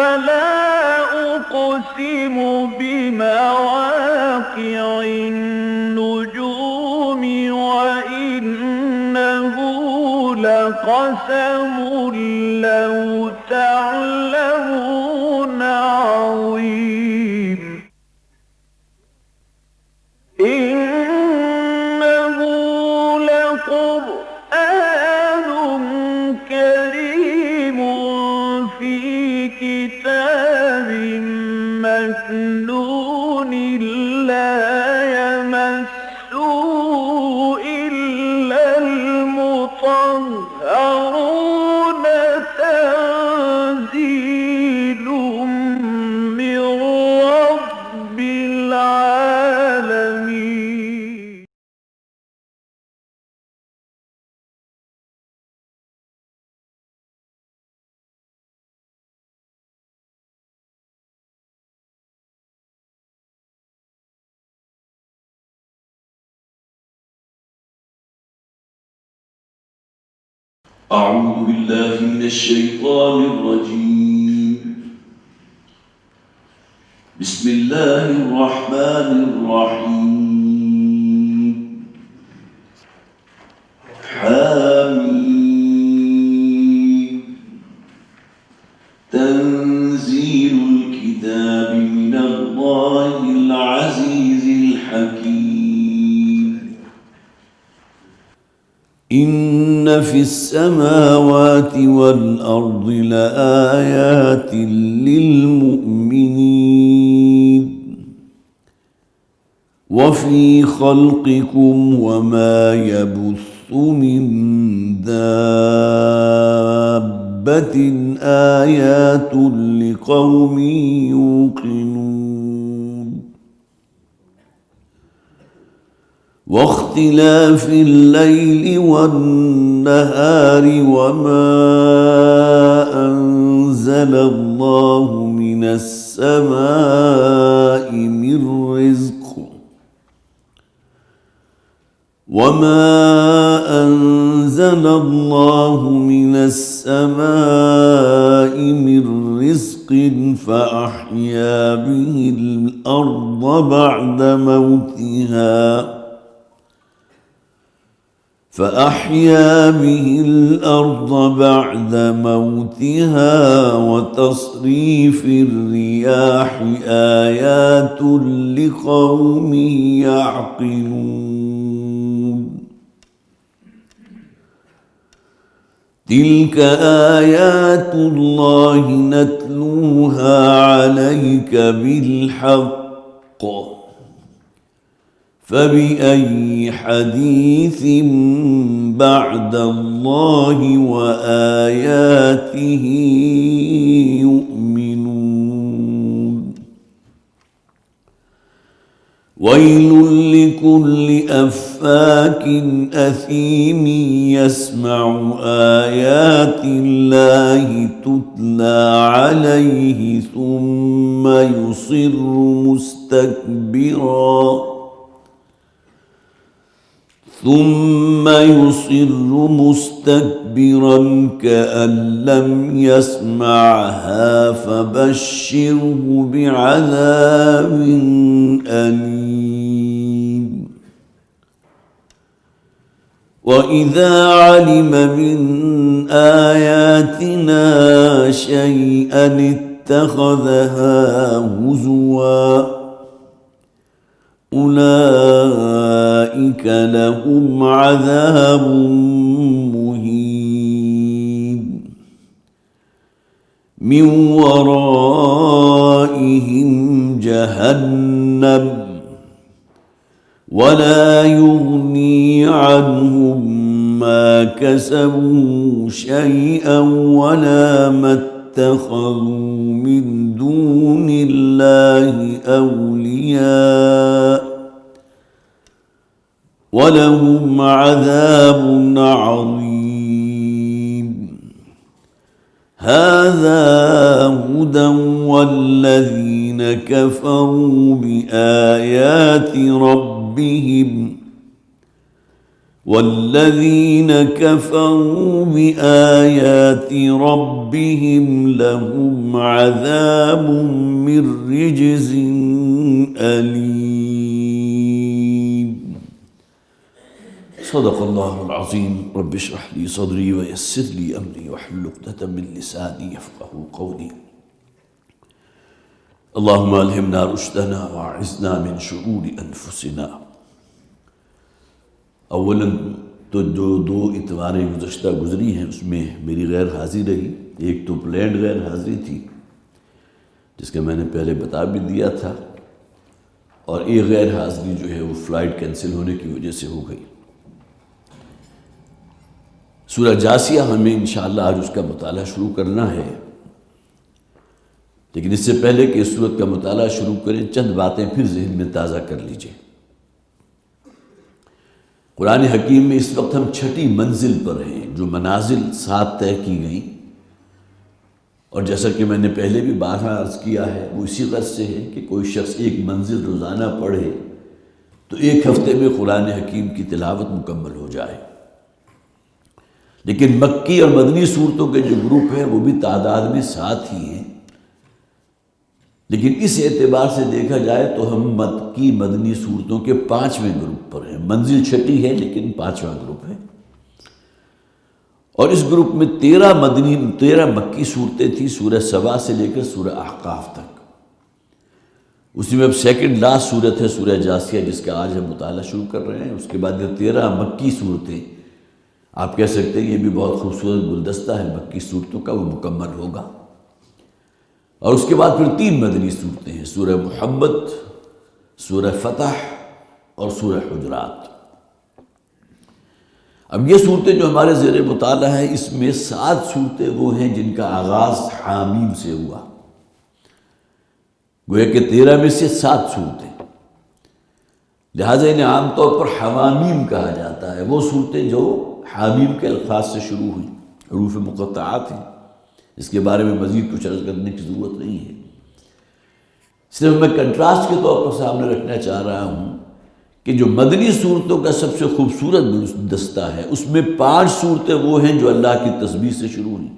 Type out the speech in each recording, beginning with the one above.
فلا أقسم بمواقع النجوم وإنه لقسم لو تعلمون عظيم إنه لقرآن كريم في كتاب مكنون لا يمسه إلا المطهرون تنزيل من رب العالمين أعوذ بالله من الشيطان الرجيم. بسم الله الرحمن الرحيم. حميم. تنزيل الكتاب من الله العزيز الحكيم. إن في السماوات والأرض لآيات للمؤمنين وفي خلقكم وما يبث من دابة آيات لقوم يوقنون واختلاف الليل والنهار وما أنزل الله من السماء من رزق فأحيا به الأرض بعد موتها وتصريف الرياح آيات لقوم يعقلون تلك آيات الله نتلوها عليك بالحق فبأي حديث بعد الله وآياته يؤمنون ويل لكل أفاك أثيم يسمع آيات الله تتلى عليه ثم يصر مستكبرا كأن لم يسمعها فبشره بعذاب أليم وإذا علم من آياتنا شيئا اتخذها هزوا أولئك لهم عذاب مهين من ورائهم جهنم ولا يغني عنهم ما كسبوا شيئا ولا ما اتخذوا من دون الله أولياء ولهم عذاب عظيم هذا هدى والذين كفروا بآيات ربهم ربهم لهم عذاب من رجز أليم صدق الله العظيم رب اشرح لي صدري ويسر لي أمري واحلل عقدة من لساني يفقهوا قولي اللهم ألهمنا رشدنا وأعذنا من شرور أنفسنا. اولاً تو جو 2 اتواریں گزشتہ گزری ہیں اس میں میری غیر حاضری رہی. ایک تو پلینڈ غیر حاضری تھی جس کا میں نے پہلے بتا بھی دیا تھا، اور ایک غیر حاضری جو ہے وہ فلائٹ کینسل ہونے کی وجہ سے ہو گئی. سورہ جاسیہ ہمیں انشاءاللہ آج اس کا مطالعہ شروع کرنا ہے، لیکن اس سے پہلے کہ اس سورت کا مطالعہ شروع کریں چند باتیں پھر ذہن میں تازہ کر لیجئے. قرآن حکیم میں اس وقت ہم 6ٹھی منزل پر ہیں. جو منازل 7 طے کی گئیں، اور جیسا کہ میں نے پہلے بھی بارہا عرض کیا ہے، وہ اسی غرض سے ہے کہ کوئی شخص ایک منزل روزانہ پڑھے تو 1 ہفتے میں قرآن حکیم کی تلاوت مکمل ہو جائے. لیکن مکی اور مدنی صورتوں کے جو گروپ ہیں وہ بھی تعداد میں 7 ہی ہیں، لیکن اس اعتبار سے دیکھا جائے تو ہم مکی مدنی صورتوں کے 5ویں گروپ پر ہیں. منزل 6ٹھی ہے لیکن 5واں گروپ ہے، اور اس گروپ میں 13 مکی صورتیں تھیں، سورہ سبا سے لے کر سورہ احقاف تک. اسی میں اب سیکنڈ لاسٹ صورت ہے سورہ جاسیہ جس کا آج ہم مطالعہ شروع کر رہے ہیں. اس کے بعد یہ 13 مکی صورتیں، آپ کہہ سکتے ہیں یہ بھی بہت خوبصورت گلدستہ ہے مکی صورتوں کا، وہ مکمل ہوگا. اور اس کے بعد پھر 3 مدنی صورتیں ہیں، سورہ محمد، سورہ فتح اور سورہ حجرات. اب یہ صورتیں جو ہمارے زیر مطالعہ ہیں، اس میں 7 صورتیں وہ ہیں جن کا آغاز حامیم سے ہوا. گویا کہ 13 میں سے 7 صورتیں، لہٰذا انہیں عام طور پر حوامیم کہا جاتا ہے. وہ صورتیں جو حامیم کے الفاظ سے شروع ہوئی، حروف مقطعات ہیں. اس کے بارے میں مزید کچھ عرض کرنے کی ضرورت نہیں ہے، صرف میں کنٹراسٹ کے طور پر سامنے رکھنا چاہ رہا ہوں کہ جو مدنی صورتوں کا سب سے خوبصورت دستہ ہے اس میں 5 صورتیں وہ ہیں جو اللہ کی تسبیح سے شروع ہوئی.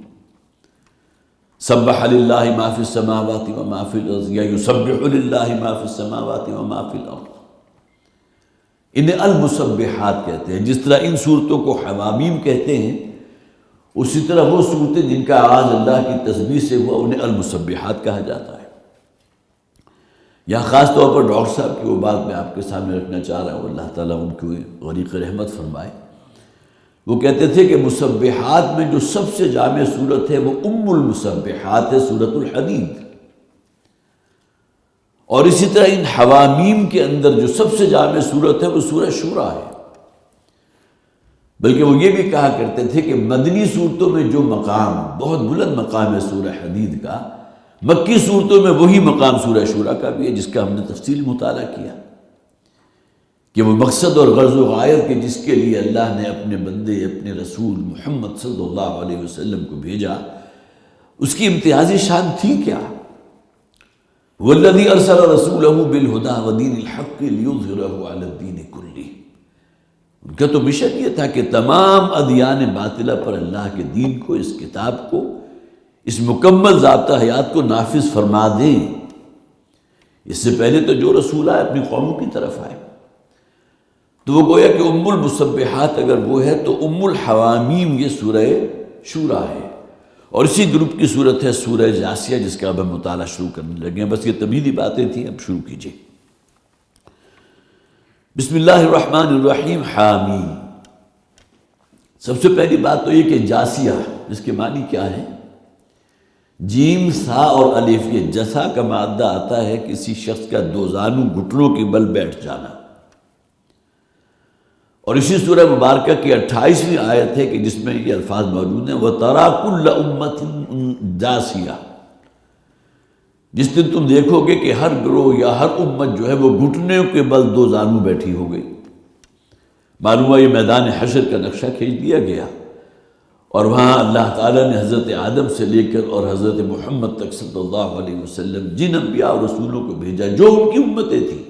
سبح للہ ما فی السماوات و ما فی الارض، یا یسبح للہ ما فی السماوات و ما فی الارض. انہیں المسبحات کہتے ہیں. جس طرح ان صورتوں کو حوامیم کہتے ہیں، اسی طرح وہ صورتیں جن کا آغاز اللہ کی تسبیح سے ہوا انہیں المسبحات کہا جاتا ہے. یہاں خاص طور پر ڈاکٹر صاحب کی وہ بات میں آپ کے سامنے رکھنا چاہ رہا ہوں، اللہ تعالیٰ ان کو غریق رحمت فرمائے. وہ کہتے تھے کہ مسبحات میں جو سب سے جامع صورت ہے وہ ام المسبحات ہے، سورۃ الحدید. اور اسی طرح ان حوامیم کے اندر جو سب سے جامع صورت ہے وہ سورہ شورا ہے. بلکہ وہ یہ بھی کہا کرتے تھے کہ مدنی صورتوں میں جو مقام بہت بلند مقام ہے سورہ حدید کا، مکی صورتوں میں وہی مقام سورہ شورا کا بھی ہے، جس کا ہم نے تفصیل مطالعہ کیا کہ وہ مقصد اور غرض و غایت کے جس کے لیے اللہ نے اپنے بندے اپنے رسول محمد صلی اللہ علیہ وسلم کو بھیجا، اس کی امتیازی شان تھی کیا؟ وَالَّذِي أَرْسَلَ رَسُولَهُ بِالْهُدَى وَدِينِ الْحَقِّ لِيُظْهِرَهُ عَلَى الدِّينِ كُلِّهِ. ان کا تو مشن یہ تھا کہ تمام ادیان باطلہ پر اللہ کے دین کو، اس کتاب کو، اس مکمل ضابطہ حیات کو نافذ فرما دیں. اس سے پہلے تو جو رسول آئے اپنی قوموں کی طرف آئے، تو وہ گویا کہ ام المسبحات اگر وہ ہے تو ام الحوامیم یہ سورہ شورا ہے. اور اسی گروپ کی صورت ہے سورہ جاسیہ جس کا اب ہم مطالعہ شروع کرنے لگے ہیں. بس یہ تمہیدی باتیں تھیں، اب شروع کیجئے. بسم اللہ الرحمن الرحیم. حامیم. سب سے پہلی بات تو یہ کہ جاسیہ جس کے معنی کیا ہے؟ جیم سا اور الف. یہ جسا کا مادہ آتا ہے کسی شخص کا 2 زانو گھٹنوں کے بل بیٹھ جانا. اور اسی سورہ مبارکہ کی 28ویں آیت ہے کہ جس میں یہ الفاظ موجود ہیں وَتَرَى كُلَّ أُمَّةٍ جَاسِيَةٍ. جس دن تم دیکھو گے کہ ہر گروہ یا ہر امت جو ہے وہ گھٹنوں کے بل 2 زانو بیٹھی ہو گئی. معلوم ہوا یہ میدان حشر کا نقشہ کھینچ دیا گیا، اور وہاں اللہ تعالیٰ نے حضرت آدم سے لے کر اور حضرت محمد تک صلی اللہ علیہ وسلم جن انبیاء اور رسولوں کو بھیجا جو ان کی امتیں تھیں.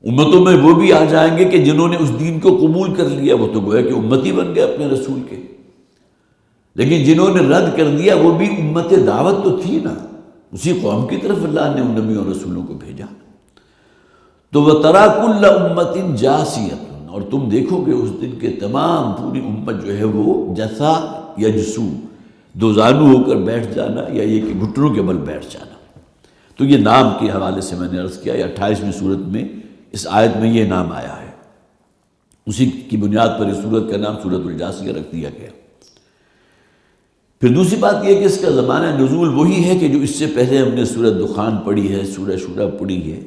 امتوں میں وہ بھی آ جائیں گے کہ جنہوں نے اس دین کو قبول کر لیا، وہ تو گویا کہ امتی بن گئے اپنے رسول کے. لیکن جنہوں نے رد کر دیا وہ بھی امت دعوت تو تھی نا، اسی قوم کی طرف اللہ نے ان نبیوں اور رسولوں کو بھیجا۔ تو وَتَرَى كُلَّ أُمَّةٍ جَاثِيَةٌ، اور تم دیکھو گے اس دن کے تمام پوری امت جو ہے وہ جثا یجسو، دو زانو ہو کر بیٹھ جانا، یا یہ کہ گھٹنوں کے بل بیٹھ جانا۔ تو یہ نام کے حوالے سے میں نے عرض کیا، 28ویں سورت میں اس آیت میں یہ نام آیا ہے، اسی کی بنیاد پر اس سورت کا نام سورۃ الجاثیہ رکھ دیا گیا۔ پھر دوسری بات یہ کہ اس کا زمانہ نزول وہی ہے کہ جو اس سے پہلے ہم نے سورۃ دخان پڑھی ہے، سورہ شورى پڑھی ہے۔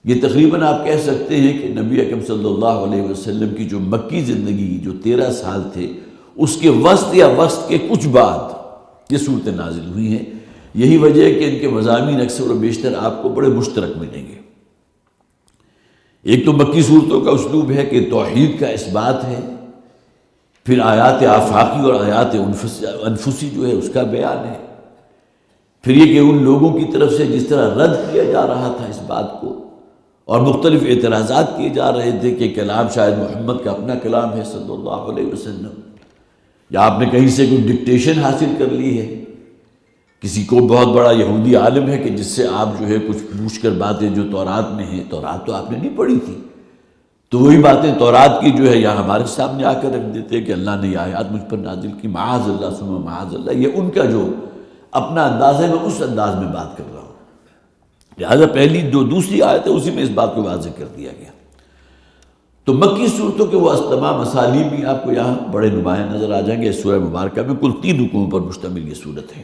یہ تقریباً آپ کہہ سکتے ہیں کہ نبی اکرم صلی اللہ علیہ وسلم کی جو مکی زندگی جو 13 سال تھے، اس کے وسط یا وسط کے کچھ بعد یہ صورتیں نازل ہوئی ہیں۔ یہی وجہ ہے کہ ان کے مضامین اکثر و بیشتر آپ کو بڑے مشترک ملیں گے۔ ایک تو مکی صورتوں کا اسلوب ہے کہ توحید کا اثبات ہے، پھر آیات آفاقی اور آیات انفسی جو ہے اس کا بیان ہے، پھر یہ کہ ان لوگوں کی طرف سے جس طرح رد کیا جا رہا تھا اس بات کو، اور مختلف اعتراضات کیے جا رہے تھے کہ کلام شاید محمد کا اپنا کلام ہے صلی اللہ علیہ وسلم، یا آپ نے کہیں سے کوئی ڈکٹیشن حاصل کر لی ہے، کسی کو بہت بڑا یہودی عالم ہے کہ جس سے آپ جو ہے کچھ پوچھ کر باتیں جو تورات میں ہیں، تورات تو آپ نے نہیں پڑھی تھی، تو وہی باتیں تورات کی جو ہے یہاں ہمارے سامنے آ کر رکھ دیتے ہیں کہ اللہ نے یہ آیات مجھ پر نازل کی، معاذ اللہ ثم معاذ اللہ۔ یہ ان کا جو اپنا انداز ہے، میں اس انداز میں بات کر رہا ہوں، لہٰذا پہلی جو دوسری آیت ہے اسی میں اس بات کو واضح کر دیا گیا۔ تو مکی صورتوں کے وہ تمام اسالیب بھی آپ کو یہاں بڑے نمایاں نظر آ جائیں گے۔ اس سورہ مبارکہ میں کل 3 رکوعوں پر مشتمل یہ صورت ہے۔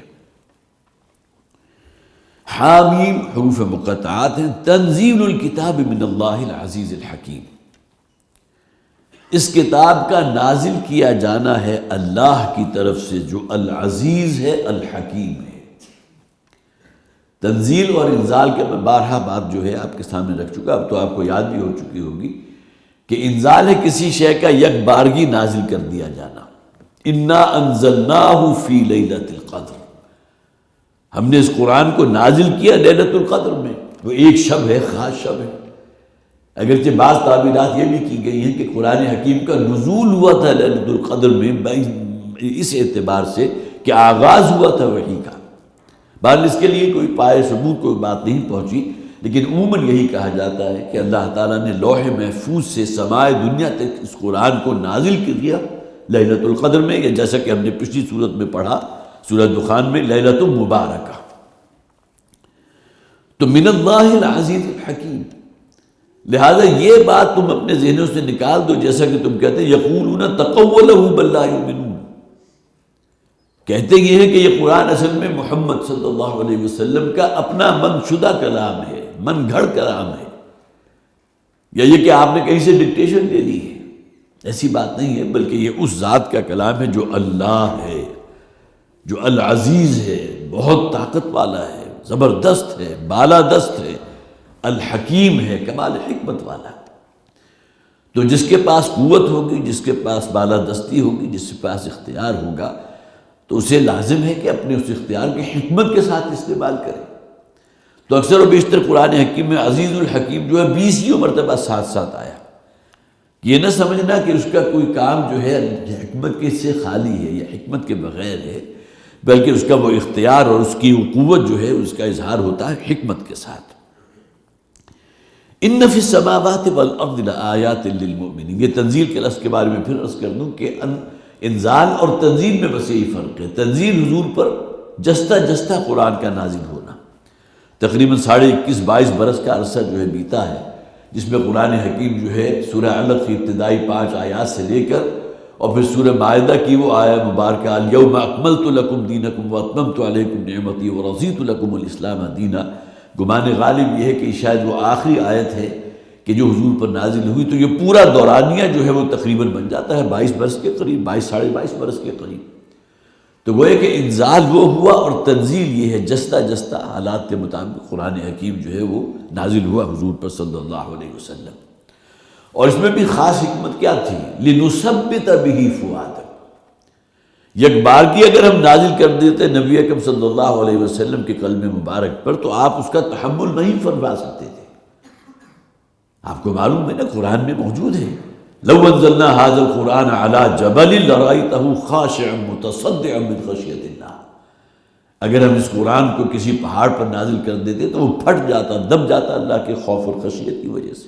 حامیم حروف مقطعات ہیں، تنزیل الکتاب من اللہ العزیز الحکیم، اس کتاب کا نازل کیا جانا ہے اللہ کی طرف سے جو العزیز ہے الحکیم ہے۔ تنزیل اور انزال کے میں بارہا بات جو ہے آپ کے سامنے رکھ چکا، اب تو آپ کو یاد بھی ہو چکی ہوگی کہ انزال ہے کسی شے کا یک بارگی نازل کر دیا جانا۔ انا انزلناہ فی لیلۃ القدر، ہم نے اس قرآن کو نازل کیا لیلۃ القدر میں، وہ ایک شب ہے، خاص شب ہے۔ اگرچہ بعض تعبیرات یہ بھی کی گئی ہیں کہ قرآن حکیم کا نزول ہوا تھا لیلۃ القدر میں اس اعتبار سے کہ آغاز ہوا تھا وحی کا، بعد اس کے لیے کوئی پائے ثبوت کوئی بات نہیں پہنچی، لیکن عموماً یہی کہا جاتا ہے کہ اللہ تعالیٰ نے لوح محفوظ سے سمائے دنیا تک اس قرآن کو نازل کر دیا لیلۃ القدر میں، یا جیسا کہ ہم نے پچھلی صورت میں پڑھا سورہ دخان میں لیلۃ مبارکہ۔ تو من اللہ العزیز الحکیم، لہذا یہ بات تم اپنے ذہنوں سے نکال دو، جیسا کہ تم کہتے ہیں یقولون تقولہ بل لا یؤمنون، کہتے یہ ہے کہ یہ قرآن اصل میں محمد صلی اللہ علیہ وسلم کا اپنا من شدہ کلام ہے، من گھڑ کلام ہے، یا یہ کہ آپ نے کہیں سے ڈکٹیشن لے لی ہے، ایسی بات نہیں ہے، بلکہ یہ اس ذات کا کلام ہے جو اللہ ہے، جو العزیز ہے، بہت طاقت والا ہے، زبردست ہے، بالادست ہے، الحکیم ہے، کمال حکمت والا ہے۔ تو جس کے پاس قوت ہوگی، جس کے پاس بالادستی ہوگی، جس کے پاس اختیار ہوگا، تو اسے لازم ہے کہ اپنے اس اختیار کے حکمت کے ساتھ استعمال کرے۔ تو اکثر و بیشتر قرآن حکیم میں عزیز الحکیم جو ہے 20 مرتبہ ساتھ ساتھ آیا۔ یہ نہ سمجھنا کہ اس کا کوئی کام جو ہے حکمت کے سے خالی ہے یا حکمت کے بغیر ہے، بلکہ اس کا وہ اختیار اور اس کی وہ قوت جو ہے اس کا اظہار ہوتا ہے حکمت کے ساتھ۔ ان فی السماوات والارض لآیات للمؤمنین، یہ تنزیل کے لفظ کے بارے میں پھر عرض کر دوں کہ انزال اور تنزیل میں بس یہی فرق ہے۔ تنزیل حضور پر جستہ جستہ قرآن کا نازل ہونا، تقریباً 21-22 برس کا عرصہ جو ہے بیتا ہے، جس میں قرآن حکیم جو ہے سورہ علق کی ابتدائی 5 آیات سے لے کر اور پھر سورہ مائدہ کی وہ آیہ مبارکہ الیوم اکملت لکم دینکم واتممت علیکم نعمتی ورضیت لکم الاسلام دینا، گمان غالب یہ ہے کہ شاید وہ آخری آیت ہے کہ جو حضور پر نازل ہوئی، تو یہ پورا دورانیہ جو ہے وہ تقریباً بن جاتا ہے 22 برس کے قریب، 22-22.5 برس کے قریب۔ تو گویا کہ انزال وہ ہوا اور تنزیل یہ ہے جستہ جستہ حالات کے مطابق قرآن حکیم جو ہے وہ نازل ہوا حضور پر صلی اللہ علیہ وسلم۔ اور اس میں بھی خاص حکمت کیا تھی؟ لِنُثَبِّتَ بِهِ فُؤَادَكَ، یک بار کی اگر ہم نازل کر دیتے نبی اکرم صلی اللہ علیہ وسلم کے قلب مبارک پر، تو آپ اس کا تحمل نہیں فرما سکتے تھے۔ آپ کو معلوم ہے نا قرآن میں موجود ہے لو انزلنا هذا القرآن على جبل لرأيته خاشعا متصدعا من خشیۃ اللہ، اگر ہم اس قرآن کو کسی پہاڑ پر نازل کر دیتے تو وہ پھٹ جاتا، دب جاتا اللہ کے خوف اور خشیت کی وجہ سے۔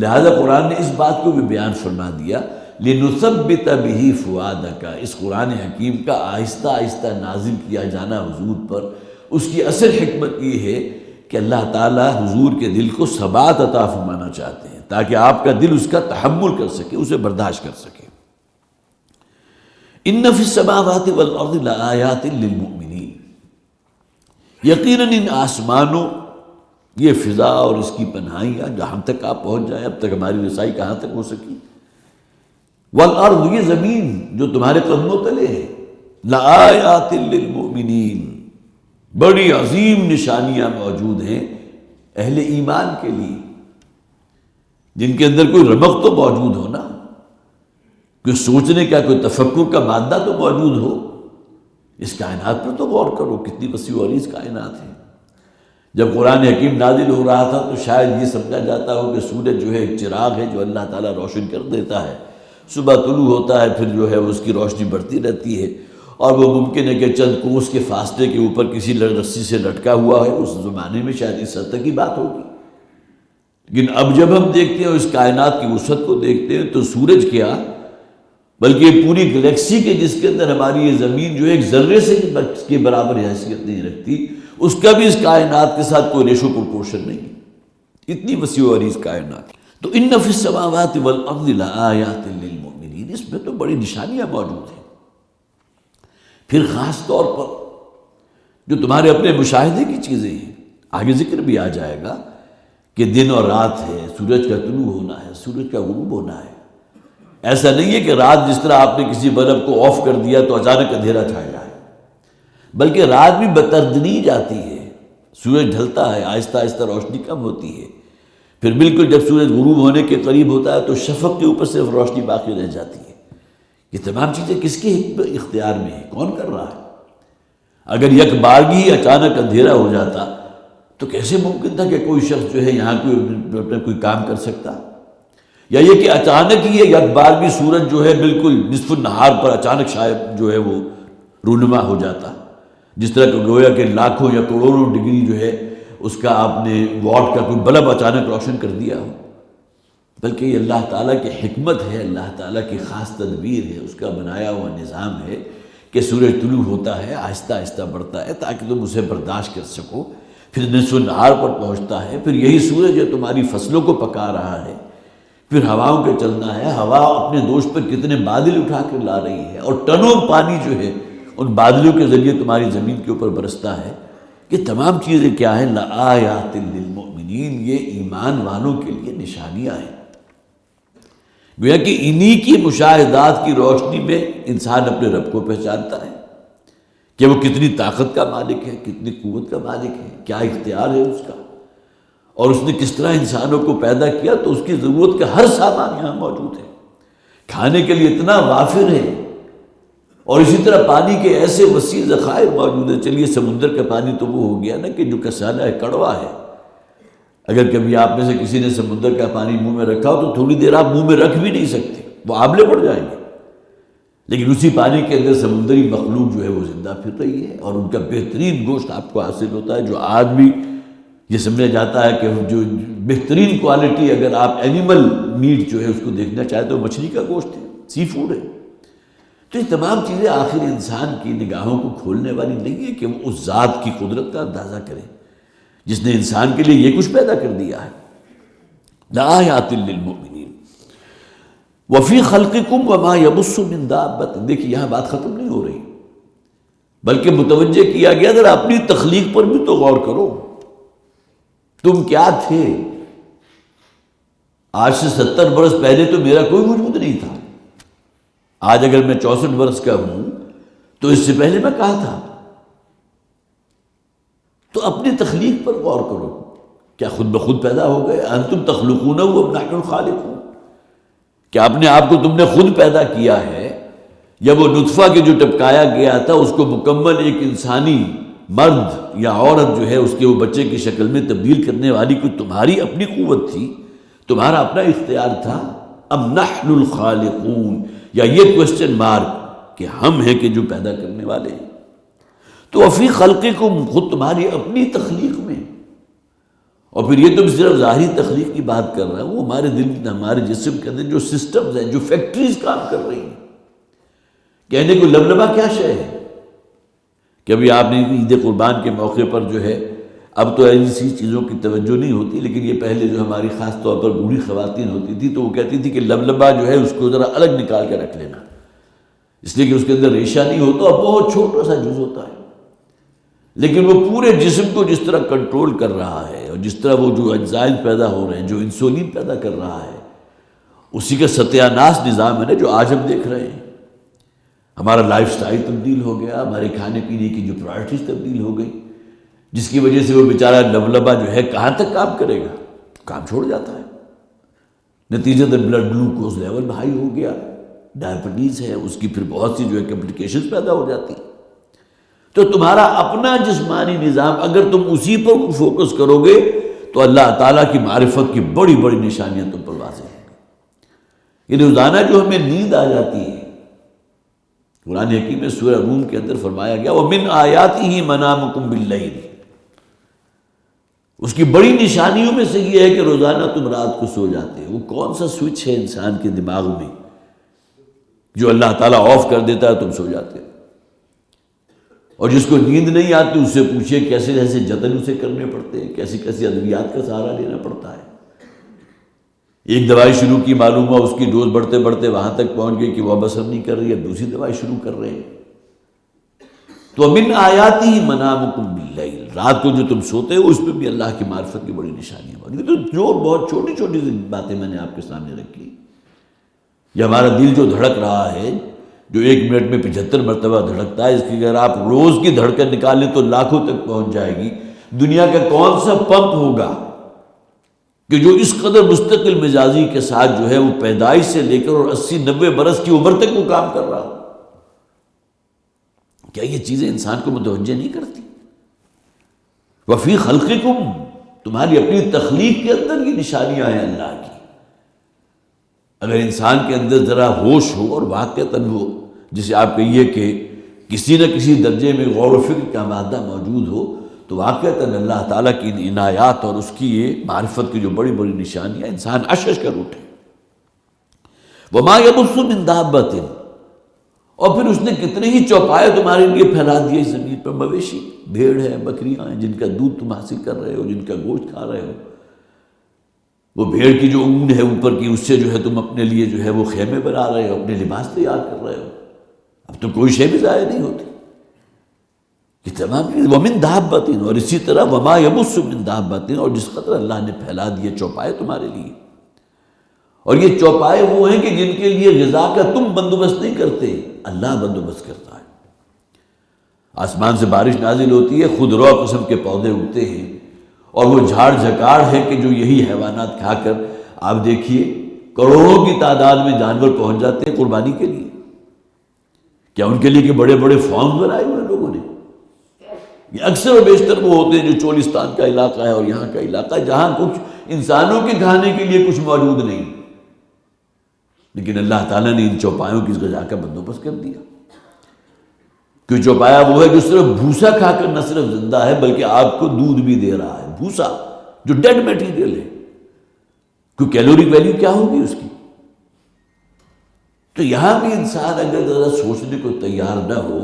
لہذا قرآن نے اس بات کو بھی بیان فرما دیا، لِنُثَبِّتَ بِهِ فُؤَادَكَ، اس قرآن حکیم کا آہستہ آہستہ نازل کیا جانا حضور پر، اس کی اصل حکمت یہ ہے کہ اللہ تعالیٰ حضور کے دل کو ثبات عطا فرمانا چاہتے ہیں تاکہ آپ کا دل اس کا تحمل کر سکے، اسے برداشت کر سکے۔ إِنَّ فِي السَّمَاوَاتِ وَالْأَرْضِ لَآيَاتٍ لِّلْمُؤْمِنِينَ، یقیناً ان آسمانوں، یہ فضا اور اس کی پناہیاں جہاں تک آپ پہنچ جائیں، اب تک ہماری رسائی کہاں تک ہو سکی، والارض، یہ زمین جو تمہارے قدموں تلے ہے، لآیات للمؤمنین، بڑی عظیم نشانیاں موجود ہیں اہل ایمان کے لیے، جن کے اندر کوئی رمق تو موجود ہو نا، کوئی سوچنے کا، کوئی تفکر کا مادہ تو موجود ہو۔ اس کائنات پر تو غور کرو، کتنی وسیع و عریض کائنات ہے۔ جب قرآن حکیم نازل ہو رہا تھا تو شاید یہ سمجھا جاتا ہو کہ سورج جو ہے ایک چراغ ہے جو اللہ تعالیٰ روشن کر دیتا ہے، صبح طلوع ہوتا ہے، پھر جو ہے اس کی روشنی بڑھتی رہتی ہے، اور وہ ممکن ہے کہ چند کوس کے فاصلے کے اوپر کسی رسی سے لٹکا ہوا ہے۔ اس زمانے میں شاید اس حد تک کی بات ہوگی، لیکن اب جب ہم دیکھتے ہیں اس کائنات کی وسعت کو دیکھتے ہیں تو سورج کیا بلکہ پوری گلیکسی کے جس کے اندر ہماری یہ زمین جو ہے ایک ذرے سے کے برابر حیثیت نہیں رکھتی، اس کا بھی اس کائنات کے ساتھ کوئی ریشو پروپورشن نہیں، اتنی وسیع و عریض کائنات۔ تو ان فی السماوات والارض لآیات للمؤمنین، اس میں تو بڑی نشانیاں موجود ہیں۔ پھر خاص طور پر جو تمہارے اپنے مشاہدے کی چیزیں ہیں، آگے ذکر بھی آ جائے گا کہ دن اور رات ہے، سورج کا طلوع ہونا ہے، سورج کا غروب ہونا ہے۔ ایسا نہیں ہے کہ رات جس طرح آپ نے کسی بلب کو آف کر دیا تو اچانک اندھیرا چھا جائے، بلکہ رات بھی بتدریج آتی ہے، سورج ڈھلتا ہے، آہستہ آہستہ روشنی کم ہوتی ہے، پھر بالکل جب سورج غروب ہونے کے قریب ہوتا ہے تو شفق کے اوپر صرف روشنی باقی رہ جاتی ہے۔ یہ تمام چیزیں کس کے اختیار میں ہیں؟ کون کر رہا ہے؟ اگر یک بارگی ہی اچانک اندھیرا ہو جاتا تو کیسے ممکن تھا کہ کوئی شخص جو ہے یہاں کوئی کام کر سکتا؟ یا یہ کہ اچانک ہی یک بار بھی سورج جو ہے بالکل نصف النہار پر اچانک شاید جو ہے وہ رونما ہو جاتا، جس طرح کہ گویا کہ لاکھوں یا کروڑوں ڈگری جو ہے اس کا آپ نے واٹ کا کوئی بلب اچانک روشن کر دیا ہو، بلکہ یہ اللہ تعالیٰ کی حکمت ہے، اللہ تعالیٰ کی خاص تدبیر ہے، اس کا بنایا ہوا نظام ہے کہ سورج طلوع ہوتا ہے، آہستہ آہستہ بڑھتا ہے تاکہ تم اسے برداشت کر سکو، پھر نصف النہار پر پہنچتا ہے، پھر یہی سورج ہے تمہاری فصلوں کو پکا رہا ہے، پھر ہواؤں کے چلنا ہے، ہوا اپنے دوش پر کتنے بادل اٹھا کر لا رہی ہے، اور ٹنوں پانی جو ہے ان بادلوں کے ذریعے تمہاری زمین کے اوپر برستا ہے۔ یہ تمام چیزیں کیا ہیں؟ لآیات للمؤمنین، یہ ایمان والوں کے لیے نشانیاں ہیں۔ گویا کہ انہی کی مشاہدات کی روشنی میں انسان اپنے رب کو پہچانتا ہے کہ وہ کتنی طاقت کا مالک ہے، کتنی قوت کا مالک ہے، کیا اختیار ہے اس کا، اور اس نے کس طرح انسانوں کو پیدا کیا تو اس کی ضرورت کا ہر سامان یہاں موجود ہے، کھانے کے لیے اتنا وافر ہے، اور اسی طرح پانی کے ایسے وسیع ذخائر موجود ہیں۔ چلیے سمندر کا پانی تو وہ ہو گیا نا کہ جو کسالہ ہے، کڑوا ہے، اگر کبھی آپ میں سے کسی نے سمندر کا پانی منہ میں رکھا ہو تو تھوڑی دیر آپ منہ میں رکھ بھی نہیں سکتے، وہ آبلے پڑ جائیں گے، لیکن اسی پانی کے اندر سمندری مخلوق جو ہے وہ زندہ پھر رہی ہے، اور ان کا بہترین گوشت آپ کو حاصل ہوتا ہے، جو آج بھی یہ سمجھا جاتا ہے کہ جو بہترین کوالٹی اگر آپ اینیمل میٹ جو ہے اس کو دیکھنا چاہتے تو مچھلی کا گوشت ہے، سی فوڈ ہے۔ تو یہ تمام چیزیں آخر انسان کی نگاہوں کو کھولنے والی نہیں ہے کہ وہ اس ذات کی قدرت کا اندازہ کرے جس نے انسان کے لیے یہ کچھ پیدا کر دیا ہے۔ لآیات للمؤمنین وفی خلقکم وما یبث من دابۃ، دیکھیے یہاں بات ختم نہیں ہو رہی، بلکہ متوجہ کیا گیا ذرا اپنی تخلیق پر بھی تو غور کرو، تم کیا تھے؟ آج سے 70 برس پہلے تو میرا کوئی وجود نہیں تھا، آج اگر میں 64 برس کا ہوں تو اس سے پہلے میں کہاں تھا؟ تو اپنی تخلیق پر غور کرو، کیا خود بخود پیدا ہو گئے؟ انتم تخلقونہ ام نحن الخالقون، کیا اپنے آپ کو تم نے خود پیدا کیا ہے، یا وہ نطفہ کے جو ٹپکایا گیا تھا اس کو مکمل ایک انسانی مرد یا عورت جو ہے اس کے وہ بچے کی شکل میں تبدیل کرنے والی کوئی تمہاری اپنی قوت تھی، تمہارا اپنا اختیار تھا؟ ام نحن الخالقون، یا یہ کوشچن مارک کہ ہم ہیں کہ جو پیدا کرنے والے ہیں۔ تو وفی خلقکم، خود تمہاری اپنی تخلیق میں، اور پھر یہ تم صرف ظاہری تخلیق کی بات کر رہا ہے، وہ ہمارے دل ہمارے جسم کے اندر جو سسٹمز ہیں، جو فیکٹریز کام کر رہی ہیں۔ کہنے کو لبلبا کیا شے ہے کہ ابھی آپ نے عید قربان کے موقع پر جو ہے، اب تو ایسی چیزوں کی توجہ نہیں ہوتی، لیکن یہ پہلے جو ہماری خاص طور پر بوڑھی خواتین ہوتی تھی تو وہ کہتی تھی کہ لبلبا جو ہے اس کو ذرا الگ نکال کے رکھ لینا، اس لیے کہ اس کے اندر ریشہ نہیں ہوتا اور بہت چھوٹا سا جز ہوتا ہے، لیکن وہ پورے جسم کو جس طرح کنٹرول کر رہا ہے، اور جس طرح وہ جو انزائم پیدا ہو رہے ہیں، جو انسولین پیدا کر رہا ہے، اسی کا ستیہ ناش نظام ہے نا جو آج ہم دیکھ رہے ہیں۔ ہمارا لائف سٹائل تبدیل ہو گیا، ہمارے کھانے پینے کی جو پرائرٹیز تبدیل ہو گئی، جس کی وجہ سے وہ بیچارہ لبلبا جو ہے کہاں تک کام کرے گا، کام چھوڑ جاتا ہے، نتیجتاً بلڈ گلوکوز لیول ہائی ہو گیا، ڈائبٹیز ہے، اس کی پھر بہت سی جو ہے کمپلیکیشنز پیدا ہو جاتی ہیں۔ تو تمہارا اپنا جسمانی نظام اگر تم اسی پر فوکس کرو گے تو اللہ تعالیٰ کی معرفت کی بڑی بڑی نشانیاں تم پر واضح ہوں گی۔ یہ روزانہ جو ہمیں نیند آ جاتی ہے، قرآن حکیم میں سورہ روم کے اندر فرمایا گیا وَمِنْ آیَاتِهِ مَنَامُكُمْ بِاللَّيْلِ، اس کی بڑی نشانیوں میں سے یہ ہے کہ روزانہ تم رات کو سو جاتے ہو۔ وہ کون سا سوئچ ہے انسان کے دماغ میں جو اللہ تعالیٰ آف کر دیتا ہے تم سو جاتے ہو؟ اور جس کو نیند نہیں آتی اس سے پوچھئے کیسے کیسے جتن اسے کرنے پڑتے ہیں، کیسی کیسی ادویات کا سہارا لینا پڑتا ہے۔ ایک دوائی شروع کی، معلوم ہوا اس کی ڈوز بڑھتے بڑھتے وہاں تک پہنچ گئی کہ وہ اب اثر نہیں کر رہی ہے، دوسری دوائی شروع کر رہے ہیں۔ تو من آیاتی منامکم باللیل، رات کو جو تم سوتے ہو اس پہ بھی اللہ کی معرفت کی بڑی نشانیاں ہوتی ہیں۔ تو جو بہت چھوٹی چھوٹی سی باتیں میں نے آپ کے سامنے رکھی، یہ ہمارا دل جو دھڑک رہا ہے، جو 1 منٹ میں 75 مرتبہ دھڑکتا ہے، اس کی اگر آپ روز کی دھڑکن نکالیں تو لاکھوں تک پہنچ جائے گی۔ دنیا کا کون سا پمپ ہوگا کہ جو اس قدر مستقل مزاجی کے ساتھ جو ہے وہ پیدائش سے لے کر اور 80-90 برس کی عمر تک وہ کام کر رہا ہو؟ کیا یہ چیزیں انسان کو متوجہ نہیں کرتی؟ وفی خلقکم، تمہاری اپنی تخلیق کے اندر یہ نشانیاں ہیں اللہ کی۔ اگر انسان کے اندر ذرا ہوش ہو اور واقعتاً وہ جسے آپ کہیے کہ کسی نہ کسی درجے میں غور و فکر کا مادہ موجود ہو، تو واقعتاً اللہ تعالیٰ کی ان عنایات اور اس کی یہ معرفت کی جو بڑی بڑی نشانیاں انسان اشش کر اٹھے۔ وما یبث من دابۃ، اور پھر اس نے کتنے ہی چوپائے تمہارے لیے پھیلا دیے زمین پر، مویشی، بھیڑ ہے، بکریاں ہیں جن کا دودھ تم حاصل کر رہے ہو، جن کا گوشت کھا رہے ہو۔ وہ بھیڑ کی جو اون ہے اوپر کی، اس سے جو ہے تم اپنے لیے جو ہے وہ خیمے بنا رہے ہو، اپنے لباس تیار کر رہے ہو، اب تو کوئی شے بھی ضائع نہیں ہوتی۔ یہ تمام ومن دابۃ، اور اسی طرح وما یبث من دابۃ، اور جس قدر اللہ نے پھیلا دیے چوپائے تمہارے لیے، اور یہ چوپائے وہ ہیں کہ جن کے لیے غذا کا تم بندوبست نہیں کرتے، اللہ بندوبست کرتا ہے۔ آسمان سے بارش نازل ہوتی ہے، خود رو قسم کے پودے اگتے ہیں، اور وہ جھاڑ جھکاڑ ہے کہ جو یہی حیوانات کھا کر آپ دیکھیے کروڑوں کی تعداد میں جانور پہنچ جاتے ہیں قربانی کے لیے۔ کیا ان کے لیے کہ بڑے بڑے فارمز بنائے ہوئے لوگوں نے؟ یہ اکثر و بیشتر وہ ہوتے ہیں جو چولستان کا علاقہ ہے اور یہاں کا علاقہ ہے، جہاں کچھ انسانوں کے کھانے کے لیے کچھ موجود نہیں، لیکن اللہ تعالیٰ نے ان چوپایوں کی غذا کا بندوبست کر دیا۔ کہ چوپایا وہ ہے جو صرف بھوسا کھا کر نہ صرف زندہ ہے بلکہ آپ کو دودھ بھی دے رہا ہے، بھوسا جو ڈیڈ میٹیریل ہے، کوئی کیلوری ویلیو کیا ہوگی اس کی؟ تو یہاں بھی انسان اگر ذرا سوچنے کو تیار نہ ہو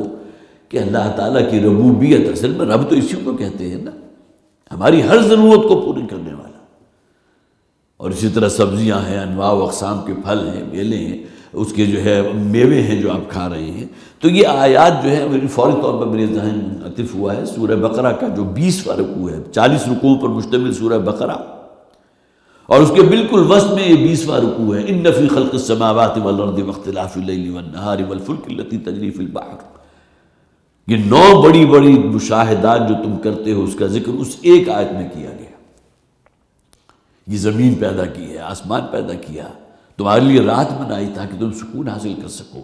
کہ اللہ تعالیٰ کی ربوبیت، اصل میں رب تو اسی کو کہتے ہیں نا، ہماری ہر ضرورت کو پوری کرنے والا، اور اسی طرح سبزیاں ہیں، انواع و اقسام کے پھل ہیں، بیلیں ہیں، اس کے جو ہے میوے ہیں جو آپ کھا رہے ہیں۔ تو یہ آیات جو ہے میری فوری طور پر میرے ذہن عطف ہوا ہے سورہ بقرہ کا جو 20واں رکوع ہے، 40 رکوعوں پر مشتمل سورہ بقرہ، اور اس کے بالکل وسط میں یہ 20واں رکوع ہے، ان فی خلق السماوات والارض واختلاف اللیل والنہار والفلک التی تجری فی البحر۔ یہ 9 بڑی بڑی مشاہدات جو تم کرتے ہو اس کا ذکر اس ایک آیت میں کیا گیا۔ یہ زمین پیدا کی ہے، آسمان پیدا کیا، تمہارے لیے رات بنائی تاکہ تم سکون حاصل کر سکو،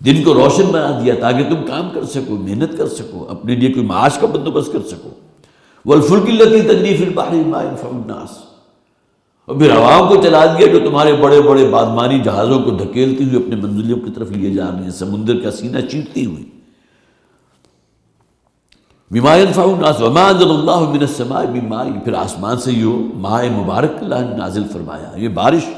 دن کو روشن بنا دیا تاکہ تم کام کر سکو، محنت کر سکو، اپنے لیے کوئی معاش کا بندوبست کر سکو۔ والفلک التی تجری فی البحر بما ينفع الناس، اور پھر ہواؤں کو چلا دیا جو تمہارے بڑے بڑے بادمانی جہازوں کو دھکیلتی ہوئی اپنے منزلوں کی طرف لیے جا رہی ہیں، سمندر کا سینہ چیرتی ہوئی۔ بما ينفع الناس وما انزل اللہ من السماء من ماء، پھر آسمان سے یہ ماء مبارک اللہ نے نازل فرمایا، یہ بارش،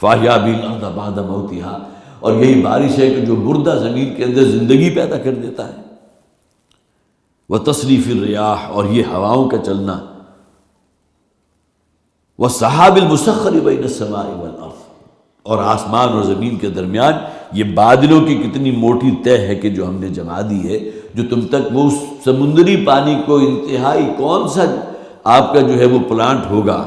فاحیا به الارض بعد موتها، اور یہی بارش ہے کہ جو مردہ زمین کے اندر زندگی پیدا کر دیتا ہے۔ وتصریف الریاح، اور یہ ہواؤں کا چلنا، والسحاب المسخر بین السماء والارض، اور آسمان اور زمین کے درمیان یہ بادلوں کی کتنی موٹی طے ہے کہ جو ہم نے جما دی ہے، جو تم تک وہ سمندری پانی کو انتہائی، کون سا آپ کا جو ہے وہ پلانٹ ہوگا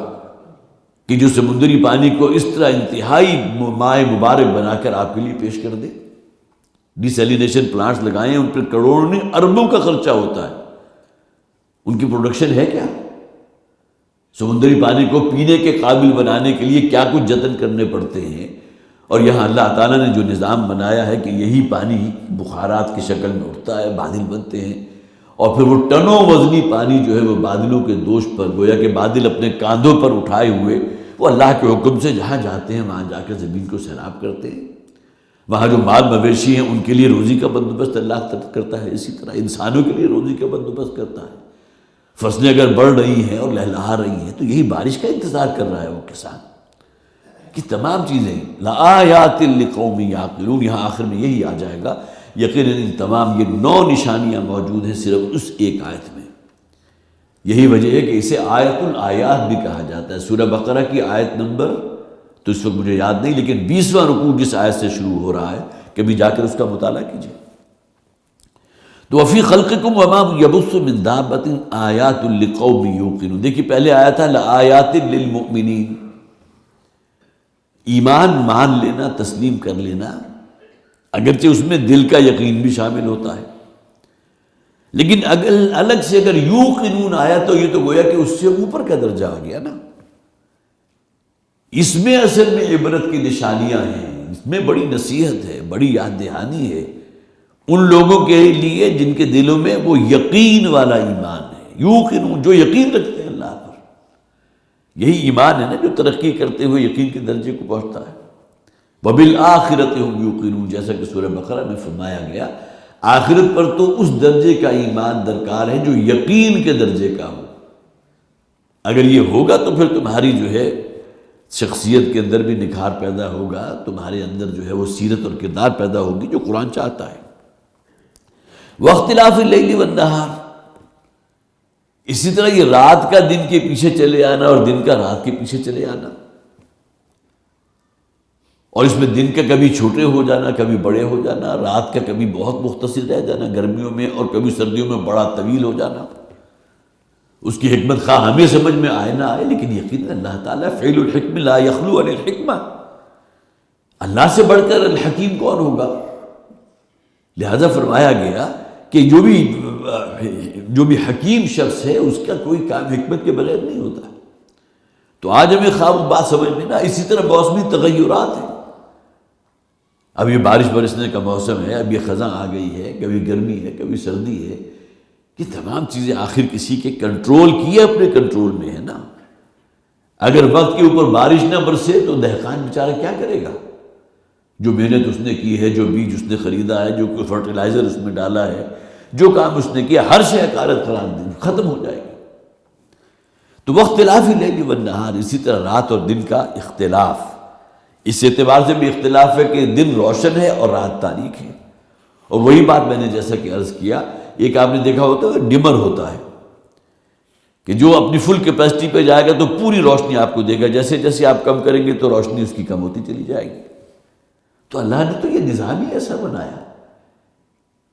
کہ جو سمندری پانی کو اس طرح انتہائی مائع مبارک بنا کر آپ کے لیے پیش کر دے۔ ڈیسیلینیشن پلانٹس لگائے ہیں، ان پر کروڑوں نہیں اربوں کا خرچہ ہوتا ہے، ان کی پروڈکشن ہے کیا؟ سمندری پانی کو پینے کے قابل بنانے کے لیے کیا کچھ جتن کرنے پڑتے ہیں، اور یہاں اللہ تعالیٰ نے جو نظام بنایا ہے کہ یہی پانی بخارات کی شکل میں اٹھتا ہے، بادل بنتے ہیں، اور پھر وہ ٹنوں وزنی پانی جو ہے وہ بادلوں کے دوش پر، گویا کہ بادل اپنے کاندھوں پر اٹھائے ہوئے وہ اللہ کے حکم سے جہاں جاتے ہیں وہاں جا کر زمین کو سیراب کرتے ہیں۔ وہاں جو مال مویشی ہیں ان کے لیے روزی کا بندوبست اللہ کرتا ہے، اسی طرح انسانوں کے لیے روزی کا بندوبست کرتا ہے۔ فصلیں اگر بڑھ رہی ہیں اور لہلہا رہی ہیں تو یہی بارش کا انتظار کر رہا ہے وہ کسان، کہ تمام چیزیں لآیات لقوم یعقلون، یہاں آخر میں یہی آ جائے گا، یقیناً ان تمام یہ 9 نشانیاں موجود ہیں صرف اس ایک آیت میں۔ یہی وجہ ہے کہ اسے آیت الآیات بھی کہا جاتا ہے۔ سورہ بقرہ کی آیت نمبر تو اس وقت مجھے یاد نہیں، لیکن 20واں رکوع جس آیت سے شروع ہو رہا ہے، کبھی جا کر اس کا مطالعہ کیجیے۔ تو وفی خلقکم وما یبث من دابۃ آیات لقوم یوقنون، دیکھیے پہلے آیا تھا لآیات للمؤمنین، ایمان مان لینا، تسلیم کر لینا، اگرچہ اس میں دل کا یقین بھی شامل ہوتا ہے، لیکن الگ سے اگر یوقنون آیا تو یہ تو گویا کہ اس سے اوپر کا درجہ آ گیا نا۔ اس میں اصل میں عبرت کی نشانیاں ہیں، اس میں بڑی نصیحت ہے، بڑی یاد دہانی ہے ان لوگوں کے لیے جن کے دلوں میں وہ یقین والا ایمان ہے، یوقنون، جو یقین رکھتے ہیں اللہ پر۔ یہی ایمان ہے نا جو ترقی کرتے ہوئے یقین کے درجے کو پہنچتا ہے۔ وبالآخرۃ ہم یوقنون، جیسا کہ سورہ بقرہ میں فرمایا گیا، آخرت پر تو اس درجے کا ایمان درکار ہے جو یقین کے درجے کا ہو۔ اگر یہ ہوگا تو پھر تمہاری جو ہے شخصیت کے اندر بھی نکھار پیدا ہوگا، تمہارے اندر جو ہے وہ سیرت اور کردار پیدا ہوگی جو قرآن چاہتا ہے۔ واختلاف اللیل والنہار، اسی طرح یہ رات کا دن کے پیچھے چلے آنا اور دن کا رات کے پیچھے چلے آنا، اور اس میں دن کا کبھی چھوٹے ہو جانا، کبھی بڑے ہو جانا، رات کا کبھی بہت مختصر رہ جانا گرمیوں میں اور کبھی سردیوں میں بڑا طویل ہو جانا۔ اس کی حکمت خواہ ہمیں سمجھ میں آئے نہ آئے، لیکن یقیناً اللہ تعالیٰ فعل الحکم لا یخلو عن الحکمہ، اللہ سے بڑھ کر الحکیم کون ہوگا؟ لہذا فرمایا گیا کہ جو بھی حکیم شخص ہے اس کا کوئی کام حکمت کے بغیر نہیں ہوتا۔ تو آج ہمیں خواب بات سمجھ میں نہ، اسی طرح موسمی تغیرات ہیں۔ اب یہ بارش برسنے کا موسم ہے، اب یہ خزاں آ گئی ہے، کبھی گرمی ہے، کبھی سردی ہے، یہ تمام چیزیں آخر کسی کے کنٹرول کی ہے، اپنے کنٹرول میں ہے نا۔ اگر وقت کے اوپر بارش نہ برسے تو دہقان بیچارہ کیا کرے گا؟ جو محنت اس نے کی ہے، جو بیج اس نے خریدا ہے، جو کوئی فرٹیلائزر اس میں ڈالا ہے، جو کام اس نے کیا، ہر شے حقارت قرار دی، ختم ہو جائے گی۔ تو واختلاف اللیل والنہار، اسی طرح رات اور دن کا اختلاف، اس اعتبار سے بھی اختلاف ہے کہ دن روشن ہے اور رات تاریک ہے۔ اور وہی بات میں نے جیسا کہ عرض کیا، ایک آپ نے دیکھا ہوتا ہے ڈمر ہوتا ہے کہ جو اپنی فل کیپیسٹی پہ جائے گا تو پوری روشنی آپ کو دے گا، جیسے جیسے آپ کم کریں گے تو روشنی اس کی کم ہوتی چلی جائے گی۔ تو اللہ نے تو یہ نظام ہی ایسا بنایا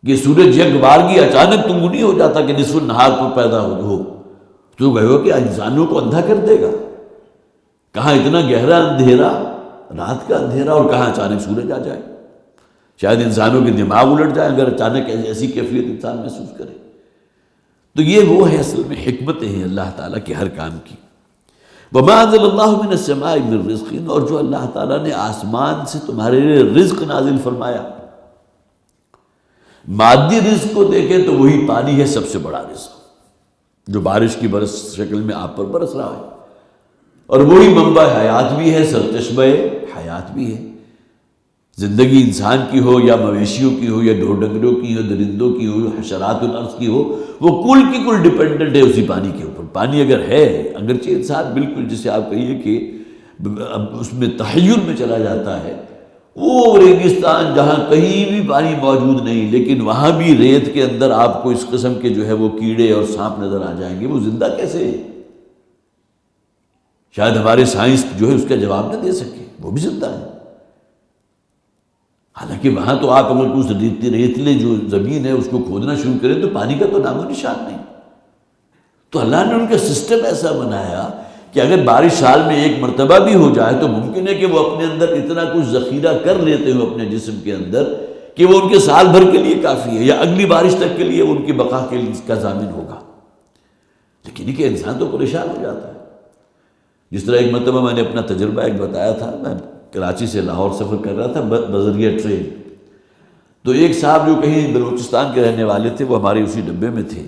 کہ سورج یک بارگی اچانک طلوع ہو جاتا کہ نصف النہار کو پیدا ہو تو گئے کہ انسانوں کو اندھا کر دے گا۔ کہاں اتنا گہرا اندھیرا، رات کا اندھیرا، اور کہاں اچانک سورج آ جائے۔ شاید انسانوں کے دماغ الٹ جائے اگر اچانک ایسی کیفیت انسان محسوس کرے۔ تو یہ وہ ہے اصل میں حکمتیں ہیں اللہ تعالیٰ کے ہر کام کی۔ وَمَا أَنزَلَ اللَّهُ مِنَ السَّمَاءِ مِن رِزْقٍ، اور جو اللہ تعالیٰ نے آسمان سے تمہارے لیے رزق نازل فرمایا۔ مادی رزق کو دیکھیں تو وہی پانی ہے سب سے بڑا رزق، جو بارش کی برس شکل میں آپ پر برس رہا ہے، اور وہی منبع حیات بھی ہے، سرچشمہ حیات بھی ہے۔ زندگی انسان کی ہو یا مویشیوں کی ہو یا ڈھور ڈنگروں کی ہو، درندوں کی ہو، حشرات الارض کی ہو، وہ کل کی کل ڈیپینڈنٹ ہے اسی پانی کے اوپر۔ پانی اگر ہے، اگرچہ انسان بالکل جسے آپ کہیے کہ اس میں تحیر میں چلا جاتا ہے، وہ ریگستان جہاں کہیں بھی پانی موجود نہیں، لیکن وہاں بھی ریت کے اندر آپ کو اس قسم کے جو ہے وہ کیڑے اور سانپ نظر آ جائیں گے، وہ زندہ کیسے ہے؟ شاید ہمارے سائنس جو ہے اس کا جواب نہ دے سکے، وہ بھی زندہ ہے۔ حالانکہ وہاں تو آپ اگر اس ریتلے جو زمین ہے اس کو کھودنا شروع کریں تو پانی کا تو نام و نشان نہیں۔ تو اللہ نے ان کا سسٹم ایسا بنایا کہ اگر بارش سال میں ایک مرتبہ بھی ہو جائے تو ممکن ہے کہ وہ اپنے اندر اتنا کچھ ذخیرہ کر لیتے ہو اپنے جسم کے اندر کہ وہ ان کے سال بھر کے لیے کافی ہے، یا اگلی بارش تک کے لیے ان کی بقا کے لیے اس کا ضامن ہوگا۔ لیکن یہ کہ انسان تو پریشان ہو جاتا ہے۔ جس طرح ایک مرتبہ میں نے اپنا تجربہ ایک بتایا تھا، میں کراچی سے لاہور سفر کر رہا تھا بذریعہ ٹرین، تو ایک صاحب جو کہیں بلوچستان کے رہنے والے تھے وہ ہمارے اسی ڈبے میں تھے،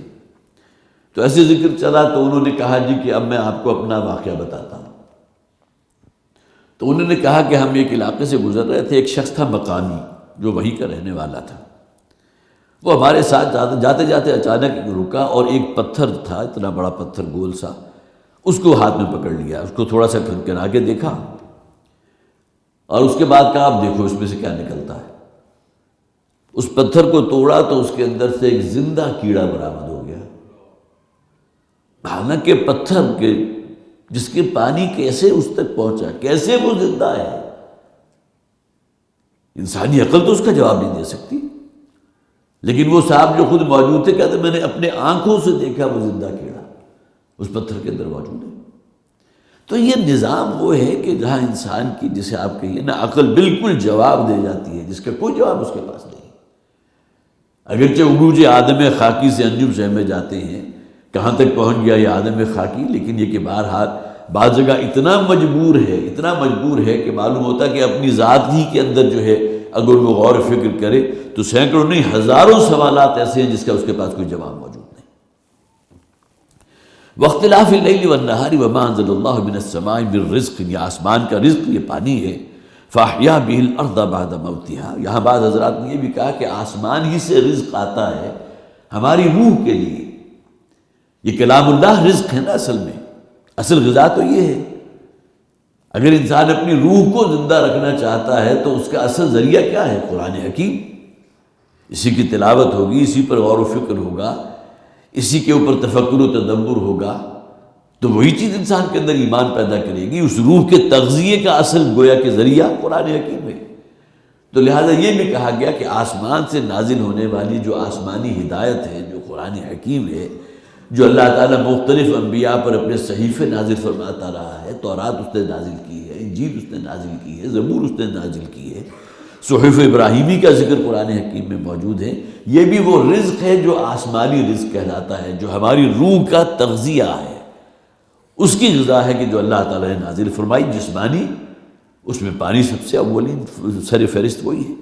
تو ایسے ذکر چلا تو انہوں نے کہا جی کہ اب میں آپ کو اپنا واقعہ بتاتا ہوں۔ تو انہوں نے کہا کہ ہم ایک علاقے سے گزر رہے تھے، ایک شخص تھا مقامی جو وہیں کا رہنے والا تھا، وہ ہمارے ساتھ جاتے جاتے اچانک رکا اور ایک پتھر تھا، اتنا بڑا پتھر گول سا، اس کو ہاتھ میں پکڑ لیا، اس کو تھوڑا سا کھنکنا کے دیکھا اور اس کے بعد کہا اب دیکھو اس میں سے کیا نکلتا ہے۔ اس پتھر کو توڑا تو اس کے اندر سے ایک زندہ کیڑا برآمد ہو گیا۔ حالانکہ پتھر کے جس کے پانی کیسے اس تک پہنچا، کیسے وہ زندہ ہے، انسانی عقل تو اس کا جواب نہیں دے سکتی، لیکن وہ صاحب جو خود موجود تھے کہتے میں نے اپنے آنکھوں سے دیکھا وہ زندہ کیڑا اس پتھر کے اندر موجود ہے۔ تو یہ نظام وہ ہے کہ جہاں انسان کی جسے آپ کہیے نا عقل بالکل جواب دے جاتی ہے، جس کا کوئی جواب اس کے پاس نہیں۔ اگرچہ عروج آدم خاکی سے انجم سے میں جاتے ہیں، کہاں تک پہنچ گیا یہ آدم خاکی، لیکن یہ کہ بہرحال بعض جگہ اتنا مجبور ہے کہ معلوم ہوتا ہے کہ اپنی ذات ہی کے اندر جو ہے اگر وہ غور و فکر کرے تو سینکڑوں نہیں ہزاروں سوالات ایسے ہیں جس کا اس کے پاس کوئی جواب موجود نہیں۔ واختلاف اللیل والنہار وما انزل اللہ من السماء من رزق، یہ آسمان کا رزق، یہ پانی ہے۔ فاحیا به الارض بعد موتها، یہاں بعض حضرات نے یہ بھی کہا کہ آسمان ہی سے رزق آتا ہے ہماری روح کے لیے۔ یہ کلام اللہ رزق ہے نا، اصل غذا تو یہ ہے۔ اگر انسان اپنی روح کو زندہ رکھنا چاہتا ہے تو اس کا اصل ذریعہ کیا ہے؟ قرآن حکیم۔ اسی کی تلاوت ہوگی، اسی پر غور و فکر ہوگا، اسی کے اوپر تفکر و تدبر ہوگا، تو وہی چیز انسان کے اندر ایمان پیدا کرے گی۔ اس روح کے تغذیے کا اصل گویا کہ ذریعہ قرآن حکیم ہے۔ تو لہٰذا یہ بھی کہا گیا کہ آسمان سے نازل ہونے والی جو آسمانی ہدایت ہے، جو قرآن حکیم ہے، جو اللہ تعالیٰ مختلف انبیاء پر اپنے صحیفے نازل فرماتا رہا ہے، تورات اس نے نازل کی ہے، انجیل اس نے نازل کی ہے، زبور اس نے نازل کی ہے، صحف ابراہیمی کا ذکر قرآن حکیم میں موجود ہے۔ یہ بھی وہ رزق ہے جو آسمانی رزق کہلاتا ہے، جو ہماری روح کا تغذیہ ہے، اس کی غذا ہے کہ جو اللہ تعالیٰ نے نازل فرمائی جسمانی، اس میں پانی سب سے اولین سر فہرست وہی ہے۔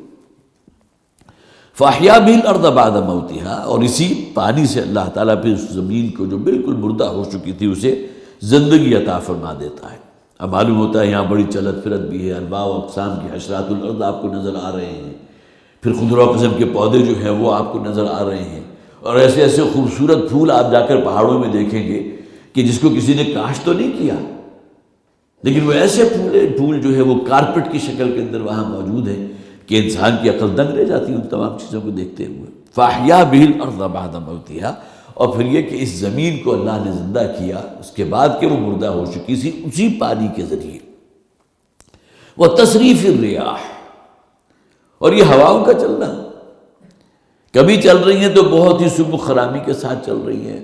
فاحیا به الارض بعد موتها، اور اسی پانی سے اللہ تعالیٰ پھر اس زمین کو جو بالکل مردہ ہو چکی تھی اسے زندگی عطا فرما دیتا ہے۔ اب معلوم ہوتا ہے یہاں بڑی چلت پھرت بھی ہے، انواع و اقسام کی حشرات الارض آپ کو نظر آ رہے ہیں، پھر خضرا قسم کے پودے جو ہیں وہ آپ کو نظر آ رہے ہیں، اور ایسے ایسے خوبصورت پھول آپ جا کر پہاڑوں میں دیکھیں گے کہ جس کو کسی نے کاشت تو نہیں کیا، لیکن وہ ایسے پھول جو ہے وہ کارپٹ کی شکل کے اندر وہاں موجود ہے کہ انسان کی عقل دنگ رہ جاتی ہے ان تمام چیزوں کو دیکھتے ہوئے۔ فاحیا به الارض بعد موتها، اور پھر یہ کہ اس زمین کو اللہ نے زندہ کیا اس کے بعد کہ وہ مردہ ہو چکی تھی اسی پانی کے ذریعے۔ وتصریف الریاح، اور یہ ہواؤں کا چلنا، کبھی چل رہی ہیں تو بہت ہی سبک خرامی کے ساتھ چل رہی ہیں،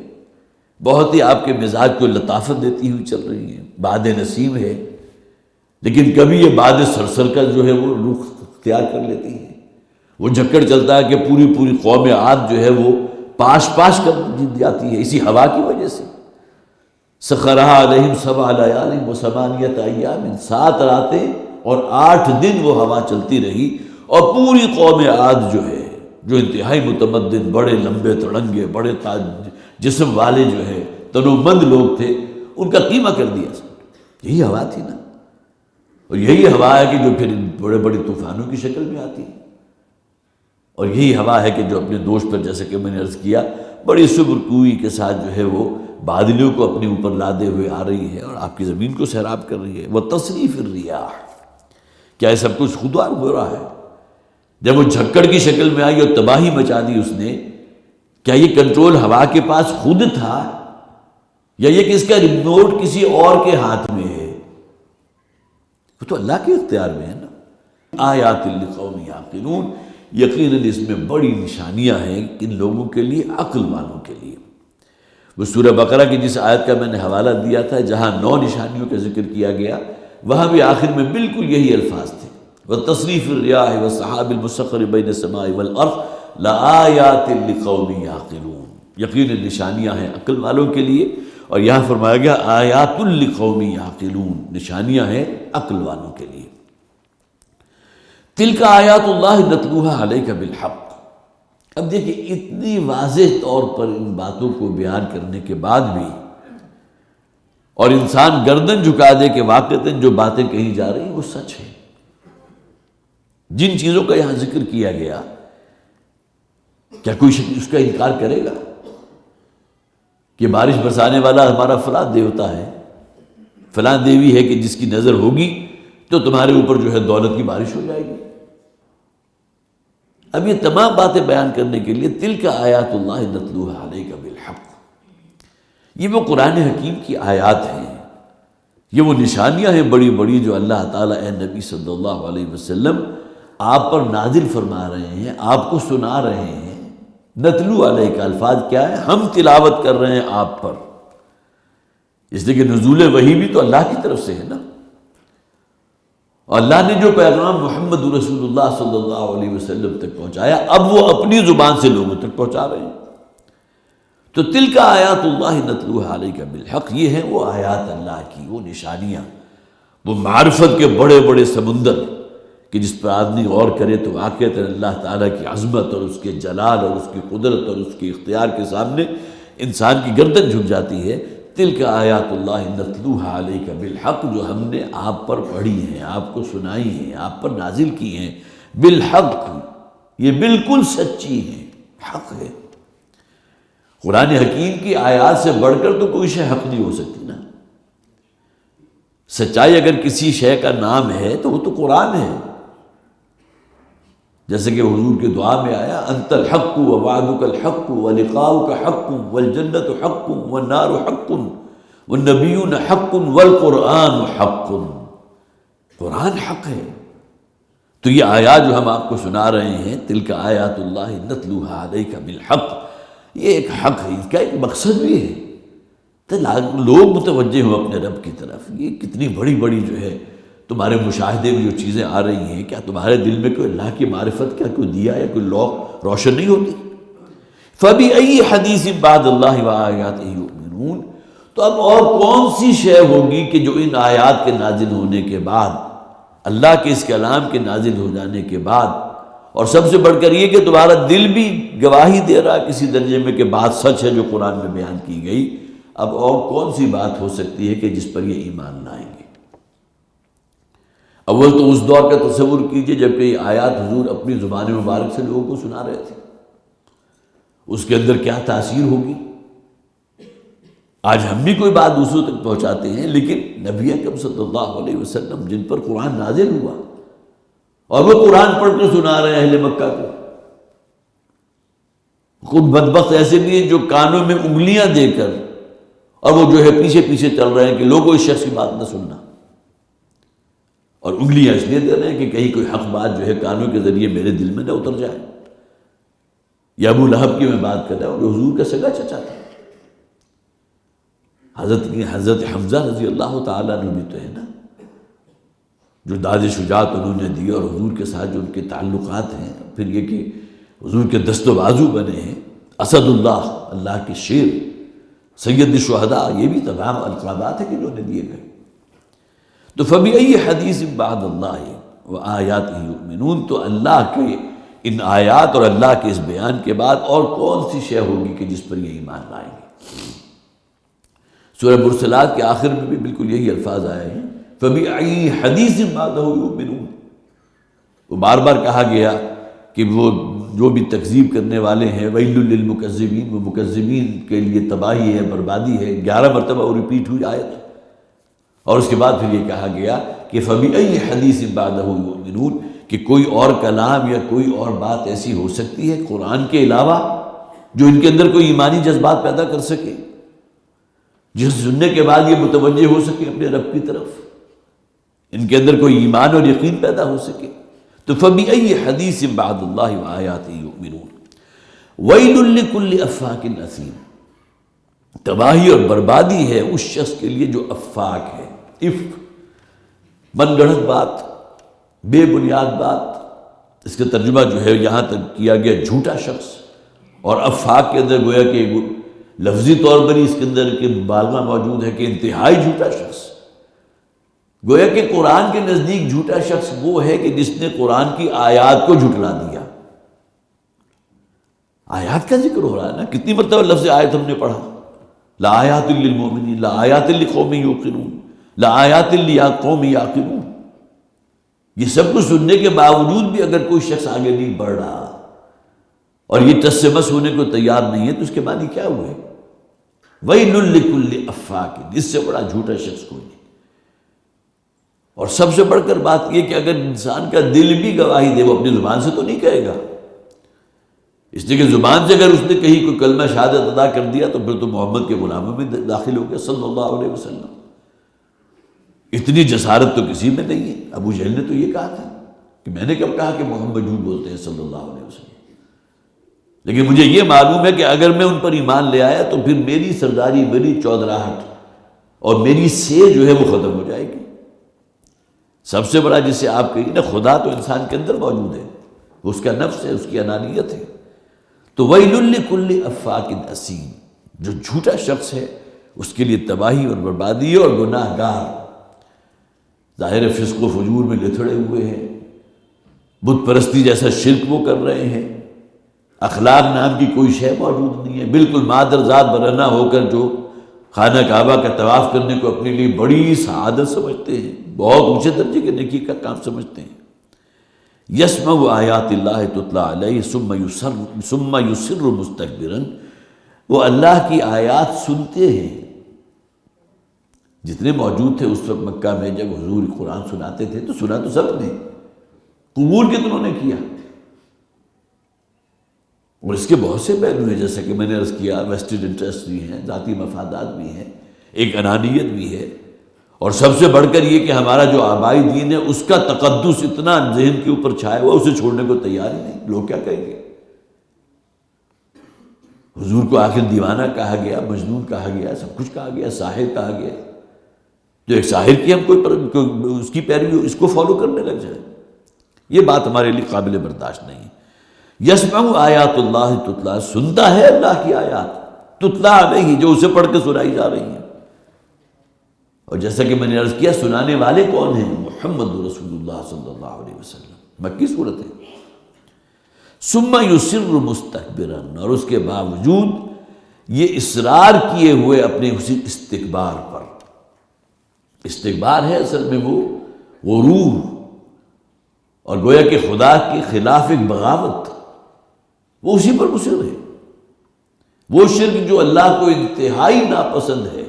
بہت ہی آپ کے مزاج کو لطافت دیتی ہوئی چل رہی ہیں، باد نسیم ہے، لیکن کبھی یہ باد سرسر کا جو ہے وہ رخ اختیار کر لیتی ہے، وہ جھکڑ چلتا ہے کہ پوری قوم عاد جو ہے وہ پاش کر جاتی ہے اسی ہوا کی وجہ سے۔ سخرھا علیہم 7 لیال و 8 ایام، 7 راتیں اور 8 دن وہ ہوا چلتی رہی، اور پوری قوم عاد جو ہے، جو انتہائی متمدن، بڑے لمبے تڑنگے، بڑے جسم والے جو ہے تنومند لوگ تھے، ان کا قیمہ کر دیا۔ یہی ہوا تھی نا، اور یہی ہوا ہے کہ جو پھر بڑے بڑے طوفانوں کی شکل میں آتی ہے، اور یہی ہوا ہے کہ جو اپنے دوش پر، جیسے کہ میں نے عرض کیا، بڑی صبر کوئی کے ساتھ جو ہے وہ بادلوں کو اپنے اوپر لادے ہوئے آ رہی ہے اور آپ کی زمین کو سیراب کر رہی ہے۔ وَتَصْرِيفِ الرِّيَاحِ، کیا یہ سب کچھ خدا ہو رہا ہے؟ جب وہ جھکڑ کی شکل میں آئی اور تباہی مچا دی اس نے، کیا یہ کنٹرول ہوا کے پاس خود تھا، یا یہ کہ اس کا ریموٹ کسی اور کے ہاتھ میں ہے؟ وہ تو اللہ کے اختیار میں ہے نا۔ آیات لقوم یعقلون، یقیناً اس میں بڑی نشانیاں ہیں کن لوگوں کے لیے؟ عقل والوں کے لیے۔ وہ سورہ بقرہ کی جس آیت کا میں نے حوالہ دیا تھا، جہاں 9 نشانیوں کا ذکر کیا گیا، وہاں بھی آخر میں بالکل یہی الفاظ تھے، وَتَصْرِيفِ الرِّيَاحِ وَالسَّحَابِ الْمُسَخَّرِ بَيْنَ السَّمَاءِ وَالْأَرْضِ لَآيَاتٍ لِقَوْمٍ يَعْقِلُونَ، یقیناً نشانیاں ہیں عقل والوں کے لیے، اور یہاں فرمایا گیا آیات لقوم یعقلون، نشانیاں ہیں عقل والوں کے لیے۔ تلک آیات اللہ نتلوها علیک بالحق۔ اب دیکھیں اتنی واضح طور پر ان باتوں کو بیان کرنے کے بعد بھی، اور انسان گردن جھکا دے کہ واقعتاً جو باتیں کہی جا رہی ہیں وہ سچ ہے، جن چیزوں کا یہاں ذکر کیا گیا، کیا کوئی اس کا انکار کرے گا کہ بارش برسانے والا ہمارا فلاں دیوتا ہے، فلاں دیوی ہے کہ جس کی نظر ہوگی تو تمہارے اوپر جو ہے دولت کی بارش ہو جائے گی؟ اب یہ تمام باتیں بیان کرنے کے لیے تلک آیات اللہ نتلوها علیک بالحق، یہ وہ قرآن حکیم کی آیات ہیں، یہ وہ نشانیاں ہیں بڑی بڑی جو اللہ تعالیٰ اے نبی صلی اللہ علیہ وسلم آپ پر نازل فرما رہے ہیں، آپ کو سنا رہے ہیں۔ نتلو علیہ کا الفاظ کیا ہے؟ ہم تلاوت کر رہے ہیں آپ پر، اس لیے کہ نزول وحی بھی تو اللہ کی طرف سے ہے نا، اور اللہ نے جو پیغام محمد رسول اللہ صلی اللہ علیہ وسلم تک پہنچایا، اب وہ اپنی زبان سے لوگوں تک پہنچا رہے ہیں۔ تو تلک آیات اللہ نتلوها علیک بالحق، یہ ہیں وہ آیات اللہ کی، وہ نشانیاں، وہ معرفت کے بڑے بڑے سمندر کہ جس پر آدمی غور کرے تو واقعتاً اللہ تعالیٰ کی عظمت اور اس کے جلال اور اس کی قدرت اور اس کے اختیار کے سامنے انسان کی گردن جھک جاتی ہے۔ تلک آیات اللہ نتلوها علیک بالحق، جو ہم نے آپ پر پڑھی ہیں، آپ کو سنائی ہیں، آپ پر نازل کی ہیں، بالحق، یہ بالکل سچی ہیں، حق ہے۔ قرآن حکیم کی آیات سے بڑھ کر تو کوئی شے حق نہیں ہو سکتی نا۔ سچائی اگر کسی شے کا نام ہے تو وہ تو قرآن ہے، جیسے کہ حضور کے دعا میں آیا، انت الحق ووعدک الحق ولقاؤک حق والجنت حق والنار حق والنبیون حق والقرآن حق، قرآن حق ہے۔ تو یہ آیات جو ہم آپ کو سنا رہے ہیں، تلک آیات اللہ نتلوها علیک بالحق، یہ ایک حق ہے، اس کا ایک مقصد بھی ہے تو لوگ متوجہ ہوں اپنے رب کی طرف۔ یہ کتنی بڑی بڑی جو ہے تمہارے مشاہدے میں جو چیزیں آ رہی ہیں، کیا تمہارے دل میں کوئی اللہ کی معرفت کا کوئی دیا یا کوئی لو روشن نہیں ہوتی؟ فَبِأَيِّ حَدِيثٍ بَعْدَ اللَّهِ وَآيَاتِهِ يُؤْمِنُونَ، تو اب اور کون سی شے ہوگی کہ جو ان آیات کے نازل ہونے کے بعد، اللہ کے اس کلام کے نازل ہو جانے کے بعد، اور سب سے بڑھ کر یہ کہ تمہارا دل بھی گواہی دے رہا کسی درجے میں کہ بات سچ ہے جو قرآن میں بیان کی گئی، اب اور کون سی بات ہو سکتی ہے کہ جس پر یہ ایمان لائیں گے؟ اول تو اس دور کا تصور کیجئے جب کہ یہ آیات حضور اپنی زبان مبارک سے لوگوں کو سنا رہے تھے، اس کے اندر کیا تاثیر ہوگی۔ آج ہم بھی کوئی بات دوسروں تک پہنچاتے ہیں، لیکن نبی اکرم صلی اللہ علیہ وسلم جن پر قرآن نازل ہوا اور وہ قرآن پڑھ کر سنا رہے ہیں اہل مکہ کو، خود بدبخت ایسے بھی ہیں جو کانوں میں انگلیاں دے کر اور وہ جو ہے پیچھے پیچھے چل رہے ہیں کہ لوگوں اس شخص کی بات نہ سننا، اور انگلیاں اس لیے دے رہے ہیں کہ کہیں کوئی حق بات جو ہے کانوں کے ذریعے میرے دل میں نہ اتر جائے۔ یا ابو لہب کی میں بات کر رہا ہوں جو حضور کا سگا چچا تھا، حضرت حمزہ رضی اللہ تعالیٰ عنہ بھی تو ہے نا، جو داد شجاعت انہوں نے دی اور حضور کے ساتھ جو ان کے تعلقات ہیں، پھر یہ کہ حضور کے دست و بازو بنے ہیں، اسد اللہ، اللہ کے شیر، سید الشہداء، یہ بھی تمام القابات ہیں کہ جو انہیں دیے گئے۔ تو فَبِأَيِّ حَدِيثٍ بَعْدَ اللَّهِ وَآيَاتِهِ يُؤْمِنُونَ، تو اللہ کے ان آیات اور اللہ کے اس بیان کے بعد اور کون سی شے ہوگی کہ جس پر یہ ایمان لائیں گے۔ سورہ مرسلات کے آخر میں بھی بالکل یہی الفاظ آئے ہیں، فَبِأَيِّ حَدِيثٍ بَعْدَهُ يُؤْمِنُونَ۔ وہ بار بار کہا گیا کہ وہ جو بھی تکذیب کرنے والے ہیں، وَيْلٌ لِّلْمُكَذِّبِينَ، وہ مکذبین کے لیے تباہی ہے، بربادی ہے۔ 11 مرتبہ وہ ریپیٹ ہوئی آیت، اور اس کے بعد پھر یہ کہا گیا کہ فَبِأَيِّ حَدِيثٍ بَعْدَهُ يُؤْمِنُونَ، کہ کوئی اور کلام یا کوئی اور بات ایسی ہو سکتی ہے قرآن کے علاوہ جو ان کے اندر کوئی ایمانی جذبات پیدا کر سکے، جس سننے کے بعد یہ متوجہ ہو سکے اپنے رب کی طرف، ان کے اندر کوئی ایمان اور یقین پیدا ہو سکے۔ تو فَبِأَيِّ حَدِيثٍ بَعْدَ اللَّهِ وَآيَاتِهِ يُؤْمِنُونَ وَيْلٌ لِّكُلِّ أَفَّاكٍ أَثِيمٍ، تباہی اور بربادی ہے اس شخص کے لیے جو افاک ہے۔ افک، من گڑھت بات، بے بنیاد بات، اس کا ترجمہ جو ہے یہاں تک کیا گیا جھوٹا شخص، اور افاق کے اندر گویا کہ لفظی طور پر ہی اس کے اندر کہ مبالغہ موجود ہے کہ انتہائی جھوٹا شخص۔ گویا کہ قرآن کے نزدیک جھوٹا شخص وہ ہے کہ جس نے قرآن کی آیات کو جھٹلا دیا۔ آیات کا ذکر ہو رہا ہے نا، کتنی مرتبہ لفظ آیت ہم نے پڑھا، لآیات للمؤمنین، لآیات لقوم یوقنون، لآیات لقوم یعقلون۔ یہ سب کچھ سننے کے باوجود بھی اگر کوئی شخص آگے نہیں بڑھ رہا اور یہ ٹس سے مس ہونے کو تیار نہیں ہے تو اس کے معنی کیا ہوئے؟ وَيْلٌ لِّكُلِّ أَفَّاكٍ، اس سے بڑا جھوٹا شخص کوئی نہیں۔ اور سب سے بڑھ کر بات یہ کہ اگر انسان کا دل بھی گواہی دے، وہ اپنی زبان سے تو نہیں کہے گا، اس لیے کہ زبان سے اگر اس نے کہیں کوئی کلمہ شہادت ادا کر دیا تو پھر تو محمد کے غلاموں میں داخل ہو گیا صلی اللہ علیہ وسلم۔ اتنی جسارت تو کسی میں نہیں ہے۔ ابو جہل نے تو یہ کہا تھا کہ میں نے کب کہا کہ محمد جھوٹ بولتے ہیں صلی اللہ علیہ وسلم، لیکن مجھے یہ معلوم ہے کہ اگر میں ان پر ایمان لے آیا تو پھر میری سرداری، میری چودراہٹ اور میری سیر جو ہے وہ ختم ہو جائے گی۔ سب سے بڑا جسے آپ کہیں نا خدا تو انسان کے اندر موجود ہے، اس کا نفس ہے، اس کی انانیت ہے۔ تو وَيْلٌ لِّكُلِّ أَفَّاكٍ أَثِيمٍ، جو جھوٹا شخص ہے اس کے لیے تباہی اور بربادی اور گناہ گار، ظاہر فسق و فجور میں لتھڑے ہوئے ہیں، بت پرستی جیسا شرک وہ کر رہے ہیں، اخلاق نام کی کوئی شے موجود نہیں ہے، بالکل مادر ذات برہنہ ہو کر جو خانہ کعبہ کا طواف کرنے کو اپنے لیے بڑی سعادت سمجھتے ہیں، بہت اونچے درجے کے نیکی کا کام سمجھتے ہیں۔ یسمع آیات اللہ تتلی علیہ ثم یصر مستکبرا، وہ اللہ کی آیات سنتے ہیں۔ جتنے موجود تھے اس وقت مکہ میں جب حضور قرآن سناتے تھے تو سنا تو سب نے، قبول کتنوں نے کیا؟ اور اس کے بہت سے پہلو ہیں، جیسا کہ میں نے عرض کیا، ویسٹڈ انٹرسٹ بھی ہیں، ذاتی مفادات بھی ہیں، ایک انانیت بھی ہے، اور سب سے بڑھ کر یہ کہ ہمارا جو آبائی دین ہے اس کا تقدس اتنا ذہن کے اوپر چھایا ہوا، اسے چھوڑنے کو تیار ہی نہیں۔ لوگ کیا کہیں گے؟ حضور کو آخر دیوانہ کہا گیا، مجنون کہا گیا، سب کچھ کہا گیا، ساحر کہا گیا، جو ایک ساحر کی ہم کوئی اس کی پیروی اس کو فالو کرنے لگ جائے، یہ بات ہمارے لیے قابل برداشت نہیں ہے۔ یسمع آیات اللہ تتلی، سنتا ہے اللہ کی آیات، تتلی علیہ، جو اسے پڑھ کے سنائی جا رہی ہیں۔ اور جیسا کہ میں نے عرض کیا، سنانے والے کون ہیں؟ محمد رسول اللہ صلی اللہ علیہ وسلم، مکی صورت ہے۔ ثم یصر مستکبرا، اور اس کے باوجود یہ اصرار کیے ہوئے اپنے اسی استکبار پر۔ استکبار ہے اصل میں وہ غرور، اور گویا کہ خدا کے خلاف ایک بغاوت، وہ اسی پر مصر ہے۔ وہ شرک جو اللہ کو انتہائی ناپسند ہے،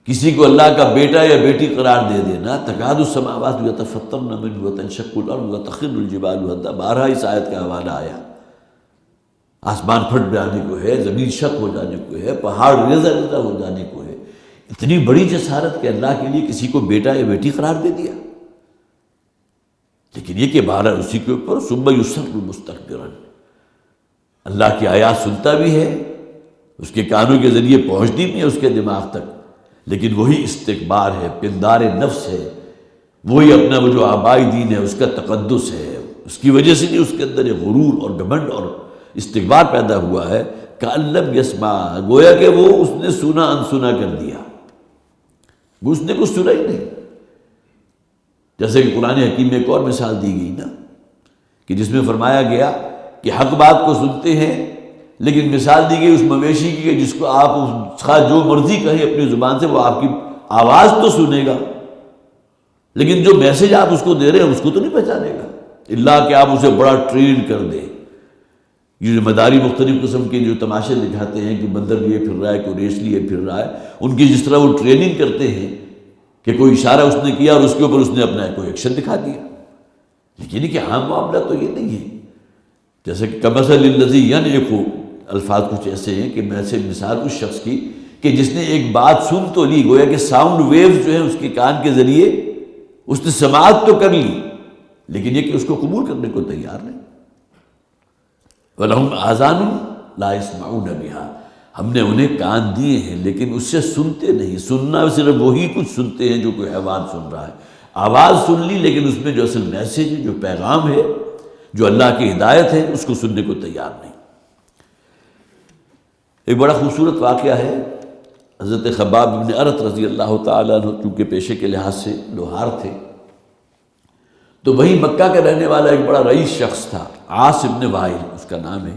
کسی کو اللہ کا بیٹا یا بیٹی قرار دے دینا، تکاد السماوات یتفطرن منہ وتنشق الارض وتخر الجبال ہدا، 12 اس آیت کا حوالہ آیا۔ آسمان پھٹ جانے کو ہے، زمین شق ہو جانے کو ہے، پہاڑ ریزہ ریزہ ہو جانے کو ہے۔ اتنی بڑی جسارت کہ اللہ کے لیے کسی کو بیٹا یا بیٹی قرار دے دیا۔ لیکن یہ کہ بہرحال اسی کے اوپر ثم یصر مستکبرا، اللہ کی آیات سنتا بھی ہے، اس کے کانوں کے ذریعے پہنچتی بھی ہے اس کے دماغ تک، لیکن وہی استکبار ہے، پندار نفس ہے، وہی اپنا وہ جو آبائی دین ہے اس کا تقدس ہے، اس کی وجہ سے نہیں اس کے اندر ایک غرور اور گھمنڈ اور استکبار پیدا ہوا ہے۔ کأن لم یسمع، گویا کہ وہ اس نے سنا انسنا کر دیا، وہ اس نے کچھ سنا ہی نہیں۔ جیسے کہ قرآن حکیم میں ایک اور مثال دی گئی نا، کہ جس میں فرمایا گیا کہ حق بات کو سنتے ہیں لیکن مثال دی گئی اس مویشی کی کہ جس کو آپ خواہ جو مرضی کہیں اپنی زبان سے، وہ آپ کی آواز تو سنے گا لیکن جو میسج آپ اس کو دے رہے ہیں اس کو تو نہیں پہچانے گا، اللہ کہ آپ اسے بڑا ٹرین کر دیں۔ یہ جو مداری مختلف قسم کے جو تماشے دکھاتے ہیں کہ بندر لیے پھر رہا ہے، کوئی ریس لیے پھر رہا ہے، ان کی جس طرح وہ ٹریننگ کرتے ہیں کہ کوئی اشارہ اس نے کیا اور اس کے اوپر اس نے اپنا کوئی ایکشن دکھا دیا، لیکن یہ کہ عام معاملہ تو یہ نہیں ہے۔ جیسے کہ کمثل الذی ینعق، الفاظ کچھ ایسے ہیں کہ میں سے مثال اس شخص کی کہ جس نے ایک بات سن تو لی، گویا کہ ساؤنڈ ویوز جو ہیں اس کے کان کے ذریعے اس نے سماعت تو کر لی، لیکن یہ کہ اس کو قبول کرنے کو تیار نہیں۔ وَلَهُمْ آذَانٌ لَا يَسْمَعُونَ بِهَا، ہم نے انہیں کان دیے ہیں لیکن اس سے سنتے نہیں۔ سننا صرف وہی کچھ سنتے ہیں جو کوئی حیوان سن رہا ہے، آواز سن لی لیکن اس میں جو اصل میسیج ہے، جو پیغام ہے، جو اللہ کی ہدایت ہے، اس کو سننے کو تیار نہیں۔ ایک بڑا خوبصورت واقعہ ہے، حضرت خباب بن ارت رضی اللہ تعالیٰ عنہ چونکہ پیشے کے لحاظ سے لوہار تھے، تو وہی مکہ کا رہنے والا ایک بڑا رئیس شخص تھا، عاص بن وائل اس کا نام ہے۔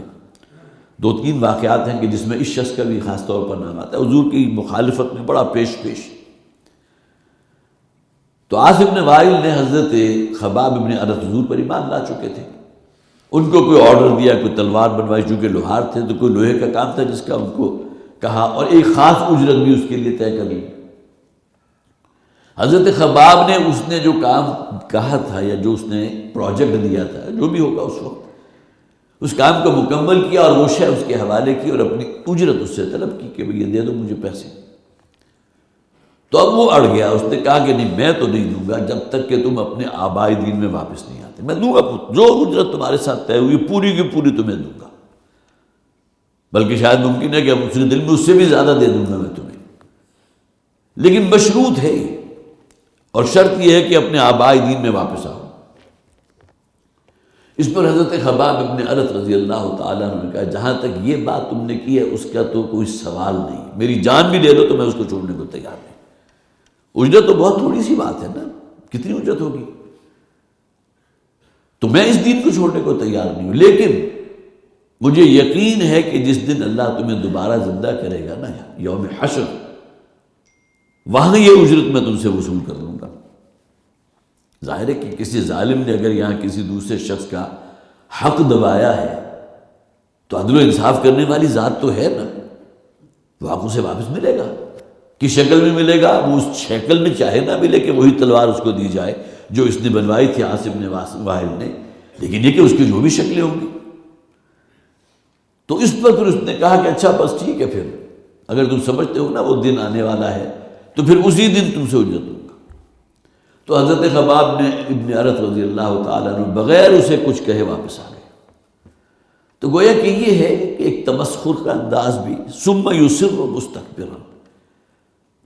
2-3 واقعات ہیں کہ جس میں اس شخص کا بھی خاص طور پر نام آتا ہے، حضور کی مخالفت میں بڑا پیش۔ تو عاص بن وائل نے حضرت خباب بن ارت حضور پر ایمان لا چکے تھے، ان کو کوئی آرڈر دیا، کوئی تلوار بنوائی، چونکہ لوہار تھے تو کوئی لوہے کا کام تھا جس کا ان کو کہا، اور ایک خاص اجرت بھی اس کے لیے طے کر لی۔ حضرت خباب نے اس نے جو کام کہا تھا یا جو اس نے پروجیکٹ دیا تھا، جو بھی ہوگا اس وقت، اس کام کو مکمل کیا اور وہ شے اس کے حوالے کی اور اپنی اجرت اس سے طلب کی کہ یہ دے دو مجھے پیسے۔ تو اب وہ اڑ گیا، اس نے کہا کہ نہیں میں تو نہیں دوں گا جب تک کہ تم اپنے آبائی دین میں واپس نہیں آتے، میں دوں گا جو اجرت تمہارے ساتھ طے ہوئی پوری کی پوری تمہیں دوں گا، بلکہ شاید ممکن ہے کہ اب اس کے دل میں اس سے بھی زیادہ دے دوں گا میں تمہیں، لیکن مشروط ہے اور شرط یہ ہے کہ اپنے آبائی دین میں واپس آؤ۔ اس پر حضرت خباب ابن ارت رضی اللہ تعالیٰ عنہ نے کہا جہاں تک یہ بات تم نے کی ہے اس کا تو کوئی سوال نہیں، میری جان بھی لے لو تو میں اس کو چھوڑنے کو تیار نہیں۔ اجرت تو بہت تھوڑی سی بات ہے نا، کتنی اجرت ہوگی؟ تو میں اس دین کو چھوڑنے کو تیار نہیں ہوں، لیکن مجھے یقین ہے کہ جس دن اللہ تمہیں دوبارہ زندہ کرے گا نا، یوم حشر، وہاں یہ اجرت میں تم سے وصول کر لوں گا۔ ظاہر ہے کہ کسی ظالم نے اگر یہاں کسی دوسرے شخص کا حق دبایا ہے تو عدل و انصاف کرنے والی ذات تو ہے نا، وہ آپ اسے واپس ملے گا، کس شکل میں ملے گا؟ وہ اس شکل میں چاہے نہ ملے کہ وہی تلوار اس کو دی جائے جو اس نے بنوائی تھی عاص بن وائل نے، لیکن یہ کہ اس کی جو بھی شکلیں ہوں گی۔ تو اس پر پھر اس نے کہا کہ اچھا بس ٹھیک ہے، پھر اگر تم سمجھتے ہو نا وہ دن آنے والا ہے تو پھر اسی دن تم سے اجرت دوں گا۔ تو حضرت خباب نے ابن ارت رضی اللہ تعالیٰ عنہ بغیر اسے کچھ کہے واپس آ گئے۔ تو گویا کہ یہ ہے کہ ایک تمسخر کا انداز بھی، ثم یصر مستکبرا،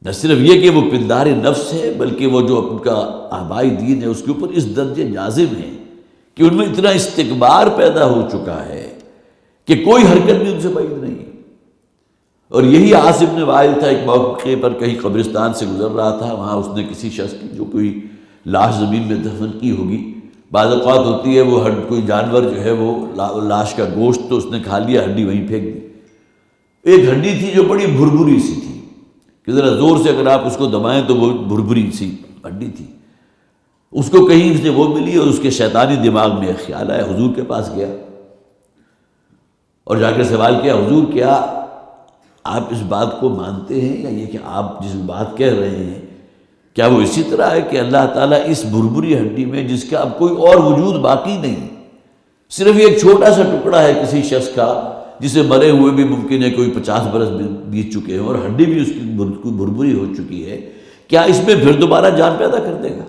نہ صرف یہ کہ وہ پندار نفس ہے بلکہ وہ جو ان کا آبائی دین ہے اس کے اوپر اس درجے جازم ہے کہ ان میں اتنا استکبار پیدا ہو چکا ہے کہ کوئی حرکت بھی ان سے بعید نہیں۔ اور یہی عاص بن وائل تھا، ایک موقع پر کہیں قبرستان سے گزر رہا تھا، وہاں اس نے کسی شخص کی جو کوئی لاش زمین میں دفن کی ہوگی، بعض اوقات ہوتی ہے وہ کوئی جانور جو ہے وہ لاش کا گوشت تو اس نے کھا لیا، ہڈی وہیں پھینک دی۔ ایک ہڈی تھی جو بڑی بھربھری سی تھی کہ ذرا زور سے اگر آپ اس کو دبائیں تو وہ بھربھری سی ہڈی تھی، اس کو کہیں سے وہ ملی اور اس کے شیطانی دماغ میں ایک خیال آیا، حضور کے پاس گیا اور جا کے سوال کیا، حضور کیا آپ اس بات کو مانتے ہیں یا یہ کہ آپ جس بات کہہ رہے ہیں کیا وہ اسی طرح ہے کہ اللہ تعالیٰ اس بھربھری ہڈی میں جس کا اب کوئی اور وجود باقی نہیں، صرف ایک چھوٹا سا ٹکڑا ہے کسی شخص کا جسے مرے ہوئے بھی ممکن ہے کوئی 50 برس بیت چکے ہیں اور ہڈی بھی اس کی بھربھری ہو چکی ہے، کیا اس میں پھر دوبارہ جان پیدا کر دے گا؟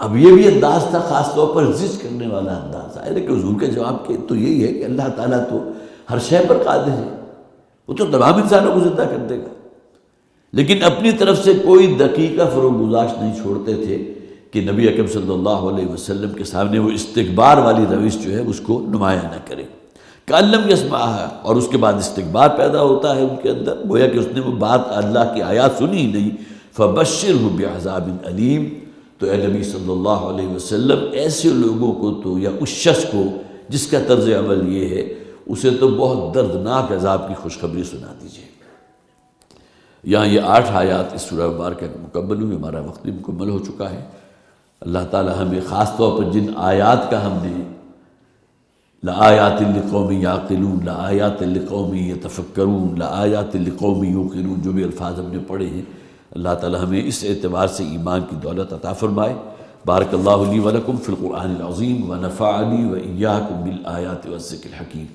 اب یہ بھی انداز تھا خاص طور پر ضد کرنے والا انداز ہے کہ حضور کے جواب کے تو یہی ہے کہ اللہ تعالیٰ تو ہر شے پر قادر ہے، وہ تو تمام انسانوں کو زندہ کر دے گا، لیکن اپنی طرف سے کوئی دقیقہ فروغ گزاشت نہیں چھوڑتے تھے کہ نبی اکرم صلی اللہ علیہ وسلم کے سامنے وہ استکبار والی روش جو ہے اس کو نمایاں نہ کرے۔ کأن لم یسمعھا، اور اس کے بعد استکبار پیدا ہوتا ہے ان کے اندر، گویا کہ اس نے وہ بات اللہ کی آیات سنی ہی نہیں۔ فبشرہ بعذاب علیم، تو اے نبی صلی اللہ علیہ وسلم ایسے لوگوں کو تو یا اس شخص کو جس کا طرز عمل یہ ہے اسے تو بہت دردناک عذاب کی خوشخبری سنا دیجیے۔ یہاں یہ 8 آیات اس سورہ مبارکہ مکمل ہوئی، ہمارا وقت بھی مکمل ہو چکا ہے۔ اللہ تعالی ہمیں خاص طور پر جن آیات کا ہم نے لآیات لقوم یعقلون، لآیات لقوم یتفکرون، لآیات لقوم یوقنون، جو بھی الفاظ ہم نے پڑھے ہیں، اللہ تعالی ہمیں اس اعتبار سے ایمان کی دولت عطا فرمائے۔ بارک اللہ لی ولکم فی القرآن العظیم ونفعنی وإیاکم بالآیات والذکر الحکیم۔